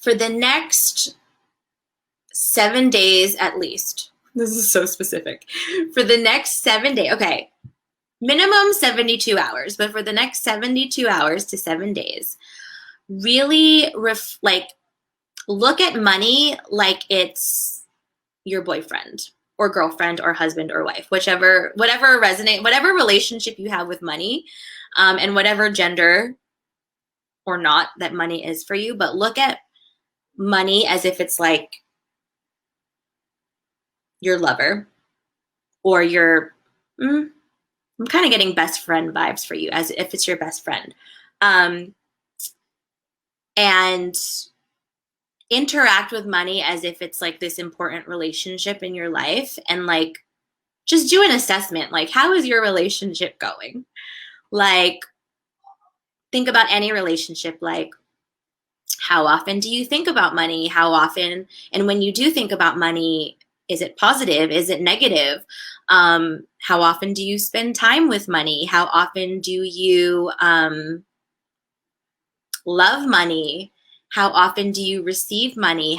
S1: for the next 7 days at least. This is so specific. For the next 7 days, okay, minimum 72 hours, but for the next 72 hours to 7 days, really look at money like it's your boyfriend or girlfriend or husband or wife, whatever relationship you have with money, and whatever gender or not that money is for you, but look at money as if it's like your lover or your, I'm kind of getting best friend vibes for you, as if it's your best friend. And interact with money as if it's like this important relationship in your life, and like just do an assessment. Like, how is your relationship going? Like, think about any relationship. Like, how often do you think about money? How often, and when you do think about money, is it positive? Is it negative? How often do you spend time with money? How often do you love money? How often do you receive money?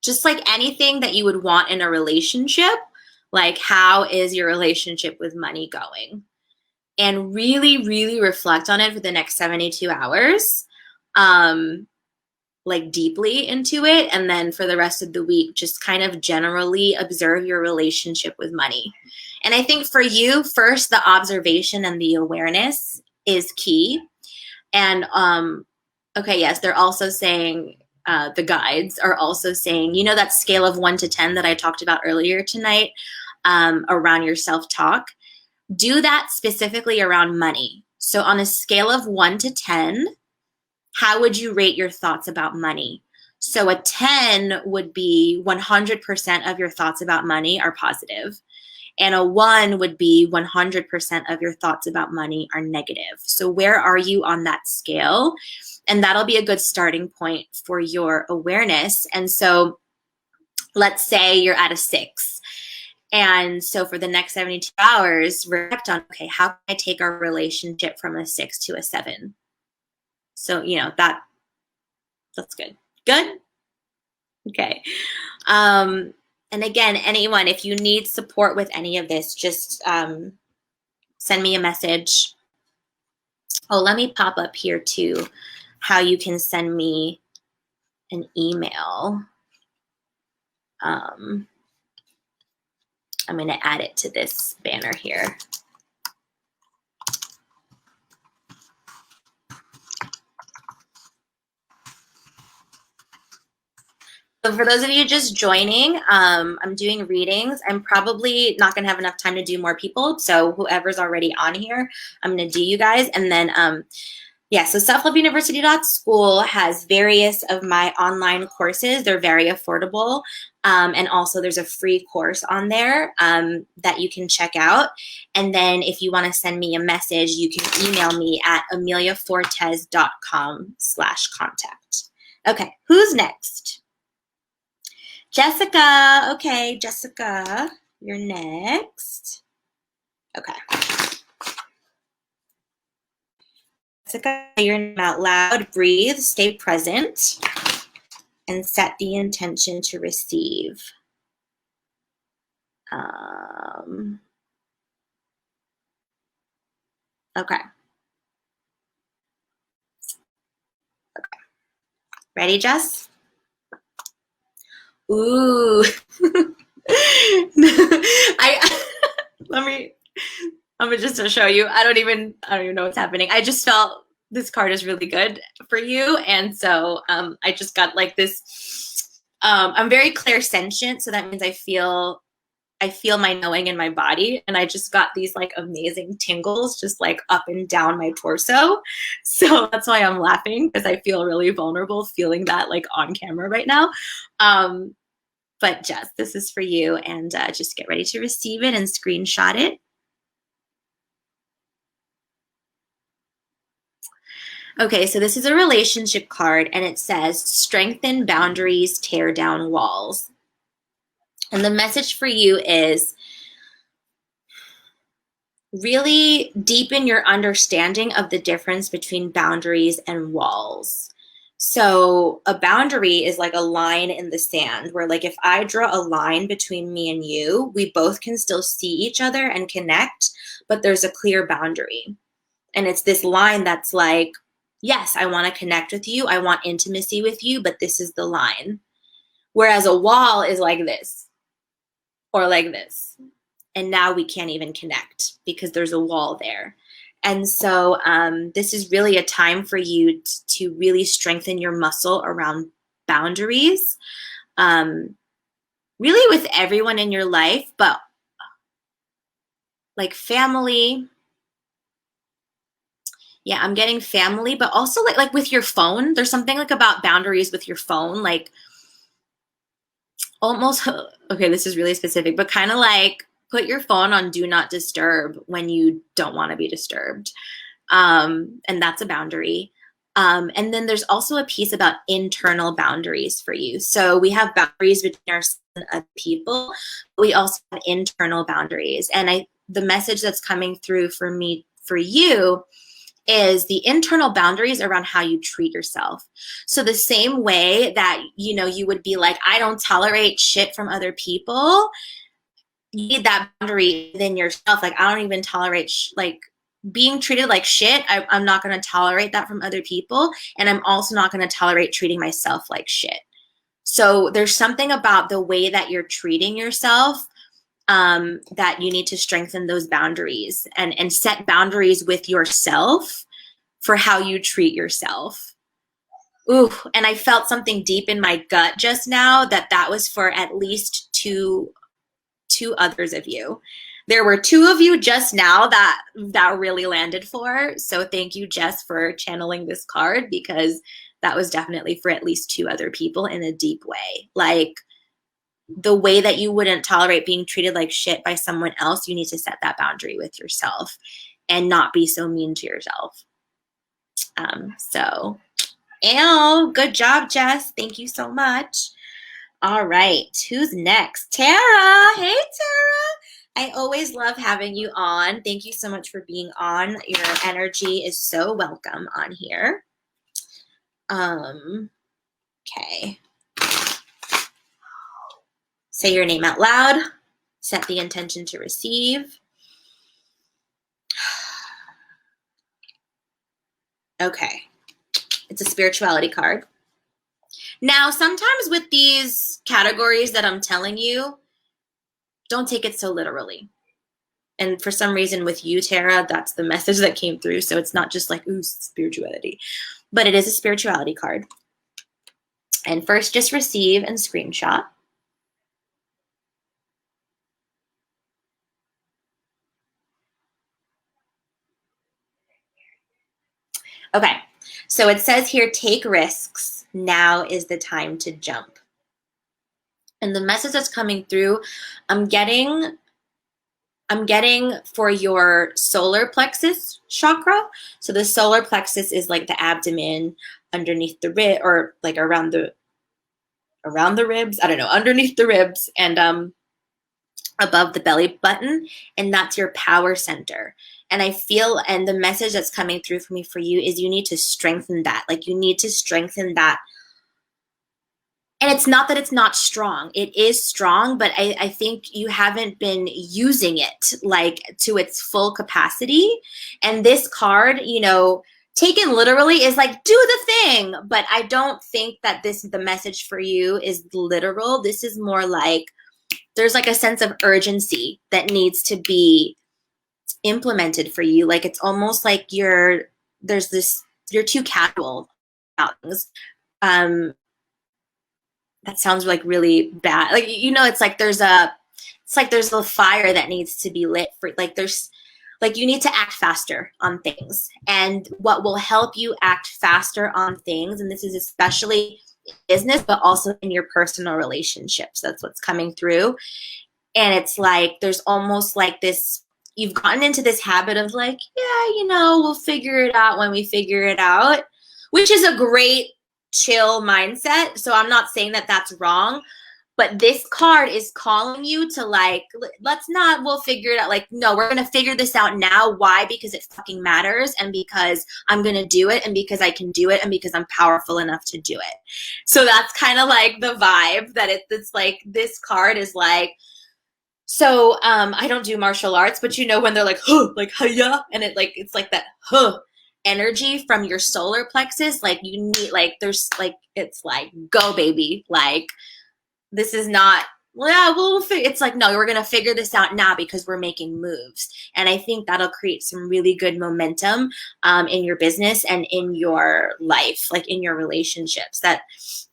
S1: Just like anything that you would want in a relationship, like, how is your relationship with money going? And really, really reflect on it for the next 72 hours, like deeply into it. And then for the rest of the week, just kind of generally observe your relationship with money. And I think for you, first, the observation and the awareness is key. And, okay, yes, they're also saying, the guides are also saying, you know, that scale of 1 to 10 that I talked about earlier tonight, around your self-talk, do that specifically around money. So on a scale of 1 to 10, how would you rate your thoughts about money? So a 10 would be 100% of your thoughts about money are positive. And a 1 would be 100% of your thoughts about money are negative. So where are you on that scale? And that'll be a good starting point for your awareness. And so let's say you're at a 6. And so for the next 72 hours, reflect on, okay, how can I take our relationship from a 6 to a 7? So, you know, that's good. Good? Okay. And again, anyone, if you need support with any of this, just send me a message. Oh, let me pop up here too, how you can send me an email. I'm going to add it to this banner here. So for those of you just joining, I'm doing readings. I'm probably not going to have enough time to do more people. So whoever's already on here, I'm going to do you guys. And then, yeah, so selfloveuniversity.school has various of my online courses. They're very affordable. And also there's a free course on there that you can check out. And then if you want to send me a message, you can email me at ameliafortes.com/contact. Okay, who's next? Jessica. Okay, Jessica, you're next. Okay. Jessica, your name out loud, breathe, stay present, and set the intention to receive. Okay. Okay. Ready, Jess? Ooh. I'm just to show you. I don't even know what's happening. I just felt this card is really good for you. And so I just got like this, I'm very clairsentient. So that means I feel my knowing in my body. And I just got these like amazing tingles just like up and down my torso. So that's why I'm laughing, because I feel really vulnerable feeling that like on camera right now. But Jess, this is for you, and just get ready to receive it and screenshot it. Okay, so this is a relationship card, and it says, strengthen boundaries, tear down walls. And the message for you is really deepen your understanding of the difference between boundaries and walls. So a boundary is like a line in the sand where like if I draw a line between me and you, we both can still see each other and connect, but there's a clear boundary. And it's this line that's like, yes, I want to connect with you. I want intimacy with you, but this is the line. Whereas a wall is like this or like this. And now we can't even connect because there's a wall there. And so this is really a time for you to really strengthen your muscle around boundaries, really with everyone in your life, but like family. Yeah, I'm getting family, but also like with your phone. There's something like about boundaries with your phone, like almost, okay, this is really specific, but kind of like put your phone on do not disturb when you don't want to be disturbed. And that's a boundary. And then there's also a piece about internal boundaries for you. So we have boundaries between ourselves and other people, but we also have internal boundaries. And the message that's coming through for me, for you, is the internal boundaries around how you treat yourself. So the same way that, you know, you would be like, I don't tolerate shit from other people, you need that boundary within yourself. Like, I don't even tolerate like being treated like shit. I'm not going to tolerate that from other people. And I'm also not going to tolerate treating myself like shit. So there's something about the way that you're treating yourself that you need to strengthen those boundaries and set boundaries with yourself for how you treat yourself. Ooh, and I felt something deep in my gut just now that was for at least two others of you. There were 2 of you just now that really landed for. So thank you, Jess, for channeling this card, because that was definitely for at least 2 other people in a deep way. Like the way that you wouldn't tolerate being treated like shit by someone else, you need to set that boundary with yourself and not be so mean to yourself. So Ew, good job, Jess. Thank you so much. All right, who's next? Tara. Hey, Tara. I always love having you on. Thank you so much for being on. Your energy is so welcome on here. Okay. Say your name out loud. Set the intention to receive. Okay. It's a spirituality card. Now, sometimes with these categories that I'm telling you, don't take it so literally. And for some reason with you, Tara, that's the message that came through. So it's not just like, ooh, spirituality, but it is a spirituality card. And first, just receive and screenshot. Okay, so it says here, take risks. Now is the time to jump. And the message that's coming through, I'm getting for your solar plexus chakra. So the solar plexus is like the abdomen underneath the rib, or like around the ribs. I don't know, underneath the ribs and above the belly button. And that's your power center. And I feel, and the message that's coming through for me for you is you need to strengthen that. Like you need to strengthen that. And it's not that it's not strong. It is strong, but I think you haven't been using it like to its full capacity. And this card, you know, taken literally is like, do the thing. But I don't think that the message for you is literal. This is more like, there's like a sense of urgency that needs to be implemented for you. Like it's almost like you're too casual about things. That sounds like really bad. Like, you know, it's like there's a fire that needs to be lit for, like you need to act faster on things. And what will help you act faster on things, and this is especially in business, but also in your personal relationships. That's what's coming through. And it's like, there's almost like this, you've gotten into this habit of like, yeah, you know, we'll figure it out when we figure it out, which is a great chill mindset. So I'm not saying that that's wrong, but this card is calling you to like, we'll figure it out. Like, no, we're going to figure this out now. Why? Because it fucking matters. And because I'm going to do it, and because I can do it, and because I'm powerful enough to do it. So that's kind of like the vibe that it's like, this card is like, so I don't do martial arts, but you know, when they're like, huh, like, hiya, and it's like that, huh, energy from your solar plexus, like you need, like there's like, it's like, go baby, like this is not, well, it's like, no, we're gonna figure this out now because we're making moves. And I think that'll create some really good momentum in your business and in your life, like in your relationships, that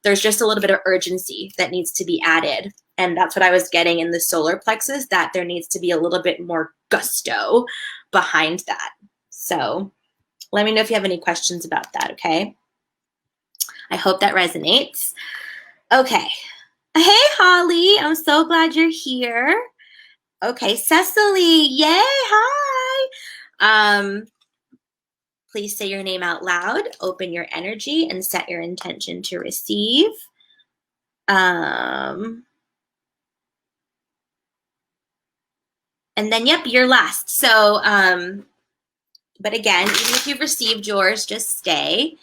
S1: there's just a little bit of urgency that needs to be added. And that's what I was getting in the solar plexus, that there needs to be a little bit more gusto behind that. So let me know if you have any questions about that, okay? I hope that resonates. Okay. Hey, Holly. I'm so glad you're here. Okay, Cecily. Yay, hi. Please say your name out loud, open your energy, and set your intention to receive. And then, yep, you're last. So, but again, even if you've received yours, just stay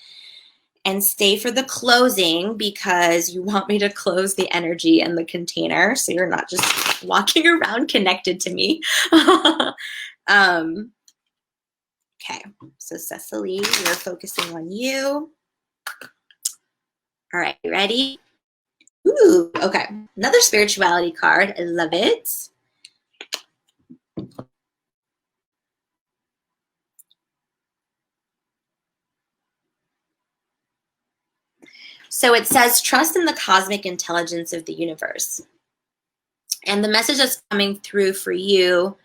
S1: and stay for the closing, because you want me to close the energy and the container so you're not just walking around connected to me. Okay, so Cecily, we're focusing on you. All right, you ready? Ooh, okay, another spirituality card. I love it. So it says, trust in the cosmic intelligence of the universe. And the message that's coming through for you,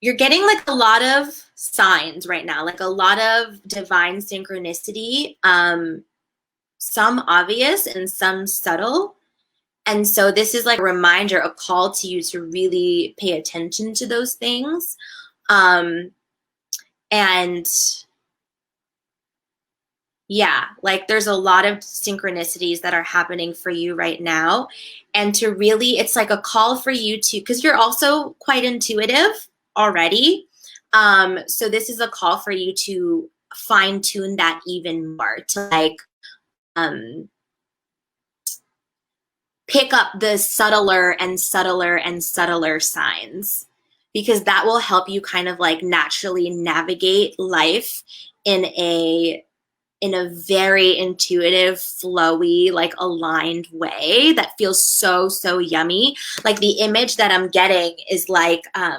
S1: you're getting like a lot of signs right now, like a lot of divine synchronicity, some obvious and some subtle. And so this is like a reminder, a call to you to really pay attention to those things. And Yeah, like there's a lot of synchronicities that are happening for you right now. And to really, it's like a call for you to, because you're also quite intuitive already. So this is a call for you to fine tune that even more, to like pick up the subtler and subtler and subtler signs, because that will help you kind of like naturally navigate life in a very intuitive, flowy, like aligned way that feels so, so yummy. Like the image that I'm getting is like, I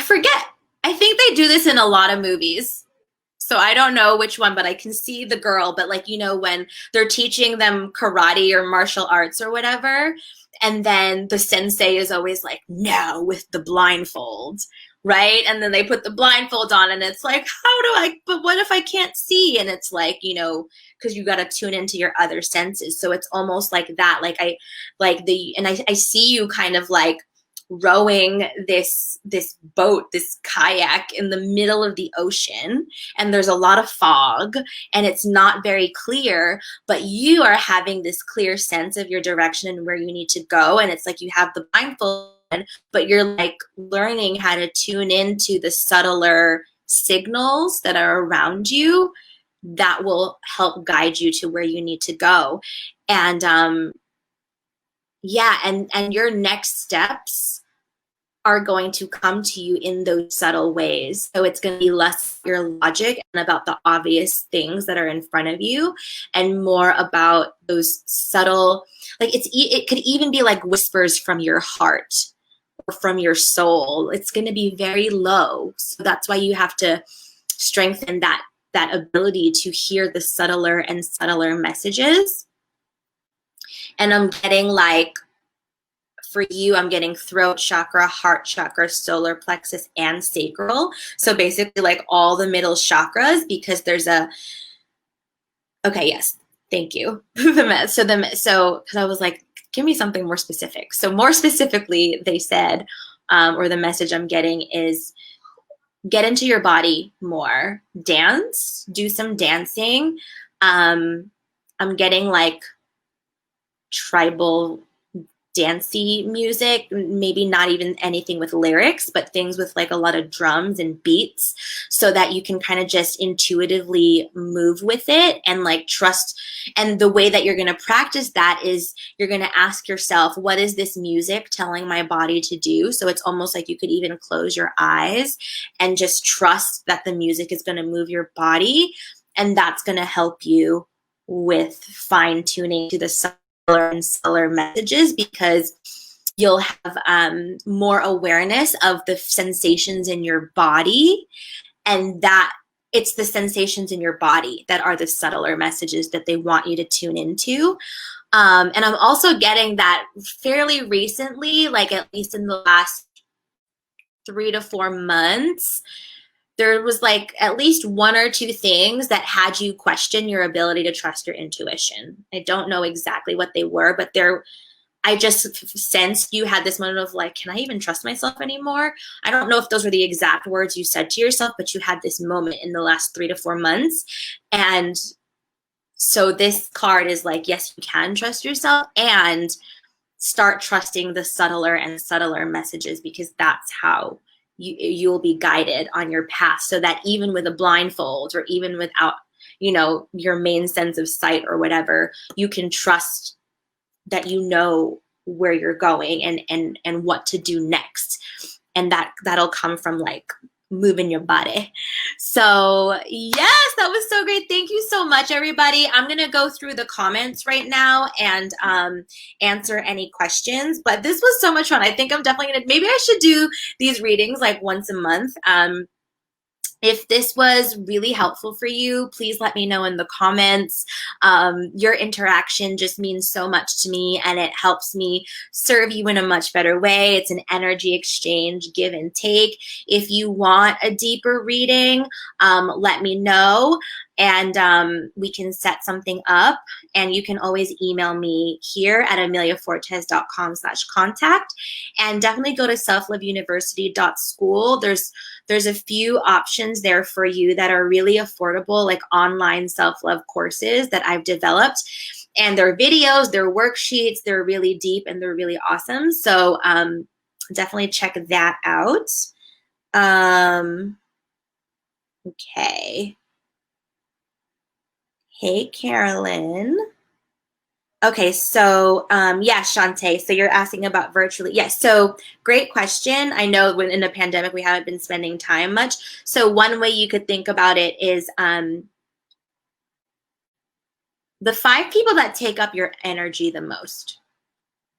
S1: forget. I think they do this in a lot of movies. So I don't know which one, but I can see the girl, but like, you know, when they're teaching them karate or martial arts or whatever, and then the sensei is always like, no, with the blindfold, right? And then they put the blindfold on and it's like, but what if I can't see? And it's like, you know, because you got to tune into your other senses. So it's almost like that. Like I see you kind of like rowing this boat, this kayak in the middle of the ocean, and there's a lot of fog and it's not very clear, but you are having this clear sense of your direction and where you need to go. And it's like you have the blindfold, but you're like learning how to tune into the subtler signals that are around you that will help guide you to where you need to go. And yeah, and your next steps are going to come to you in those subtle ways. So it's going to be less your logic and about the obvious things that are in front of you, and more about those subtle, like it could even be like whispers from your heart or from your soul. It's going to be very low. So that's why you have to strengthen that ability to hear the subtler and subtler messages. And I'm getting like, for you, I'm getting throat chakra, heart chakra, solar plexus, and sacral. So basically like all the middle chakras, because there's a, okay, yes, thank you. So because I was like, give me something more specific. So more specifically, they said, or the message I'm getting is, get into your body more, dance, do some dancing. I'm getting like tribal dancey music, maybe not even anything with lyrics, but things with like a lot of drums and beats, so that you can kind of just intuitively move with it and like trust. And the way that you're going to practice that is you're going to ask yourself, what is this music telling my body to do? So it's almost like you could even close your eyes and just trust that the music is going to move your body. And that's going to help you with fine tuning to the and subtler messages, because you'll have more awareness of the sensations in your body, and that it's the sensations in your body that are the subtler messages that they want you to tune into. And I'm also getting that fairly recently, like at least in the last 3 to 4 months, there was like at least 1 or 2 things that had you question your ability to trust your intuition. I don't know exactly what they were, but I just sensed you had this moment of like, can I even trust myself anymore? I don't know if those were the exact words you said to yourself, but you had this moment in the last 3 to 4 months. And so this card is like, yes, you can trust yourself, and start trusting the subtler and subtler messages, because that's how you'll be guided on your path, so that even with a blindfold or even without, you know, your main sense of sight or whatever, you can trust that you know where you're going and what to do next. And that'll come from like moving your body. So yes, that was so great. Thank you so much, everybody. I'm going to go through the comments right now and answer any questions, but this was so much fun. I think I'm definitely going to, maybe I should do these readings like once a month. If this was really helpful for you, please let me know in the comments. Your interaction just means so much to me, and it helps me serve you in a much better way. It's an energy exchange, give and take. If you want a deeper reading, let me know. and we can set something up. And you can always email me here at ameliafortes.com/contact, and definitely go to selfloveuniversity.school. There's a few options there for you that are really affordable, like online self-love courses that I've developed. And their videos, their worksheets, they're really deep and they're really awesome. So definitely check that out. Okay. Hey, Carolyn. Okay, so yeah, Shantae, so you're asking about virtually. Yes, so great question. I know when in the pandemic, we haven't been spending time much. So one way you could think about it is the 5 people that take up your energy the most.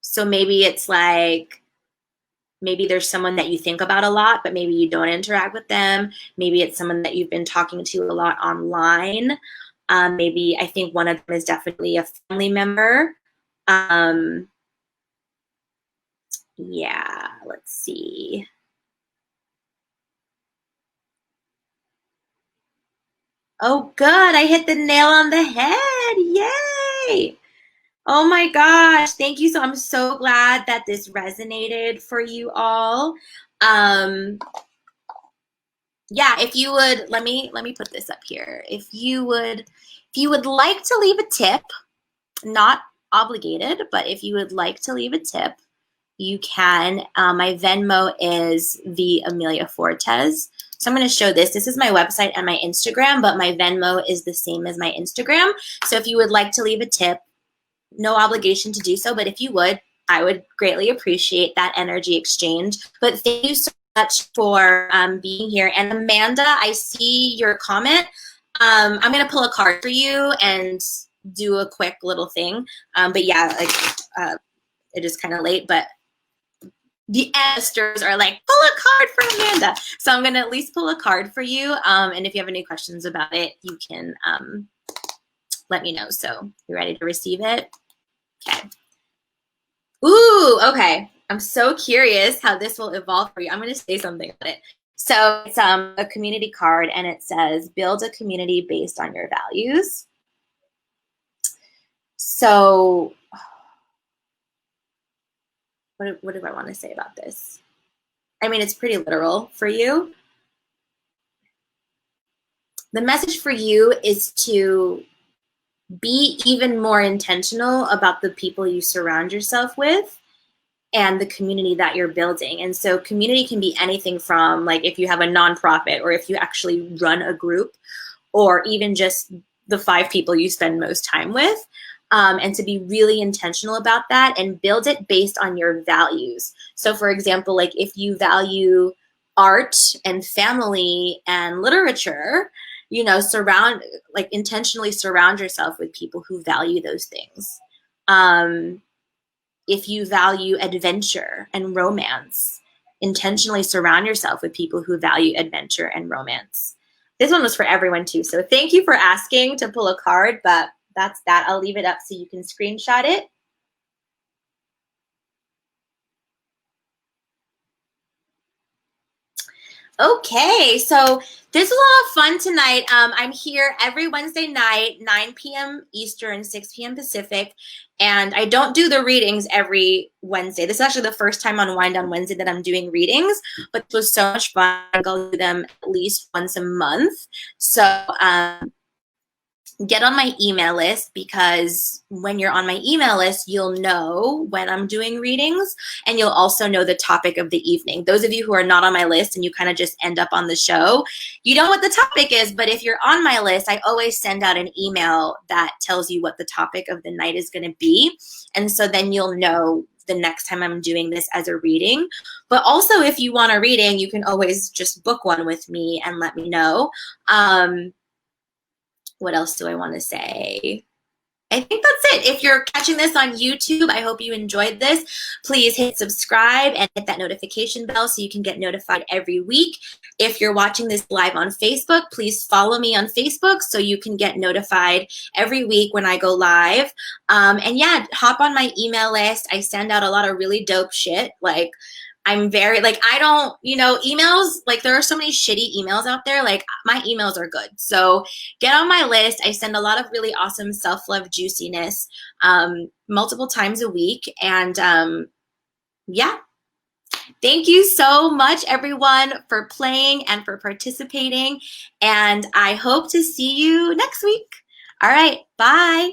S1: So maybe it's like, maybe there's someone that you think about a lot, but maybe you don't interact with them. Maybe it's someone that you've been talking to a lot online. Maybe I think one of them is definitely a family member. Yeah, let's see. Oh, good. I hit the nail on the head. Yay. Oh my gosh. Thank you. I'm so glad that this resonated for you all. Yeah, if you would, let me put this up here. If you would like to leave a tip, not obligated, but if you would like to leave a tip, you can. My Venmo is @𝘲𝗷𝗚. So I'm going to show this. This is my website and my Instagram, but my Venmo is the same as my Instagram. So if you would like to leave a tip, no obligation to do so, but if you would, I would greatly appreciate that energy exchange. But thank you so much for being here. And Amanda, I see your comment. I'm going to pull a card for you and do a quick little thing. But yeah, like it is kind of late, but the ancestors are like, pull a card for Amanda. So I'm going to at least pull a card for you. And if you have any questions about it, you can let me know. So you ready to receive it? Okay. Ooh, okay. I'm so curious how this will evolve for you. I'm going to say something about it. So it's a community card, and it says, build a community based on your values. So what do I want to say about this? I mean, it's pretty literal for you. The message for you is to be even more intentional about the people you surround yourself with and the community that you're building. And so community can be anything from, like, if you have a nonprofit, or if you actually run a group, or even just the 5 people you spend most time with. And to be really intentional about that and build it based on your values. So for example, like if you value art and family and literature, you know, intentionally surround yourself with people who value those things. If you value adventure and romance, intentionally surround yourself with people who value adventure and romance. This one was for everyone too. So thank you for asking to pull a card, but that's that. I'll leave it up so you can screenshot it. Okay, so this was a lot of fun tonight. I'm here every Wednesday night, 9 p.m. Eastern, 6 p.m. Pacific, and I don't do the readings every Wednesday. This is actually the first time on Wind on Wednesday that I'm doing readings, but it was so much fun. I'll do them at least once a month. So get on my email list, because when you're on my email list, you'll know when I'm doing readings, and you'll also know the topic of the evening. Those of you who are not on my list and you kind of just end up on the show, you know what the topic is, but if you're on my list, I always send out an email that tells you what the topic of the night is going to be. And so then you'll know the next time I'm doing this as a reading. But also, if you want a reading, you can always just book one with me and let me know. What else do I want to say? I think that's it. If you're catching this on YouTube, I hope you enjoyed this. Please hit subscribe and hit that notification bell so you can get notified every week. If you're watching this live on Facebook, please follow me on Facebook so you can get notified every week when I go live. And yeah, hop on my email list. I send out a lot of really dope shit. Like, I'm very, like, I don't, emails, like, there are so many shitty emails out there. Like, my emails are good. So get on my list. I send a lot of really awesome self-love juiciness multiple times a week. And yeah. Thank you so much, everyone, for playing and for participating. And I hope to see you next week. All right. Bye.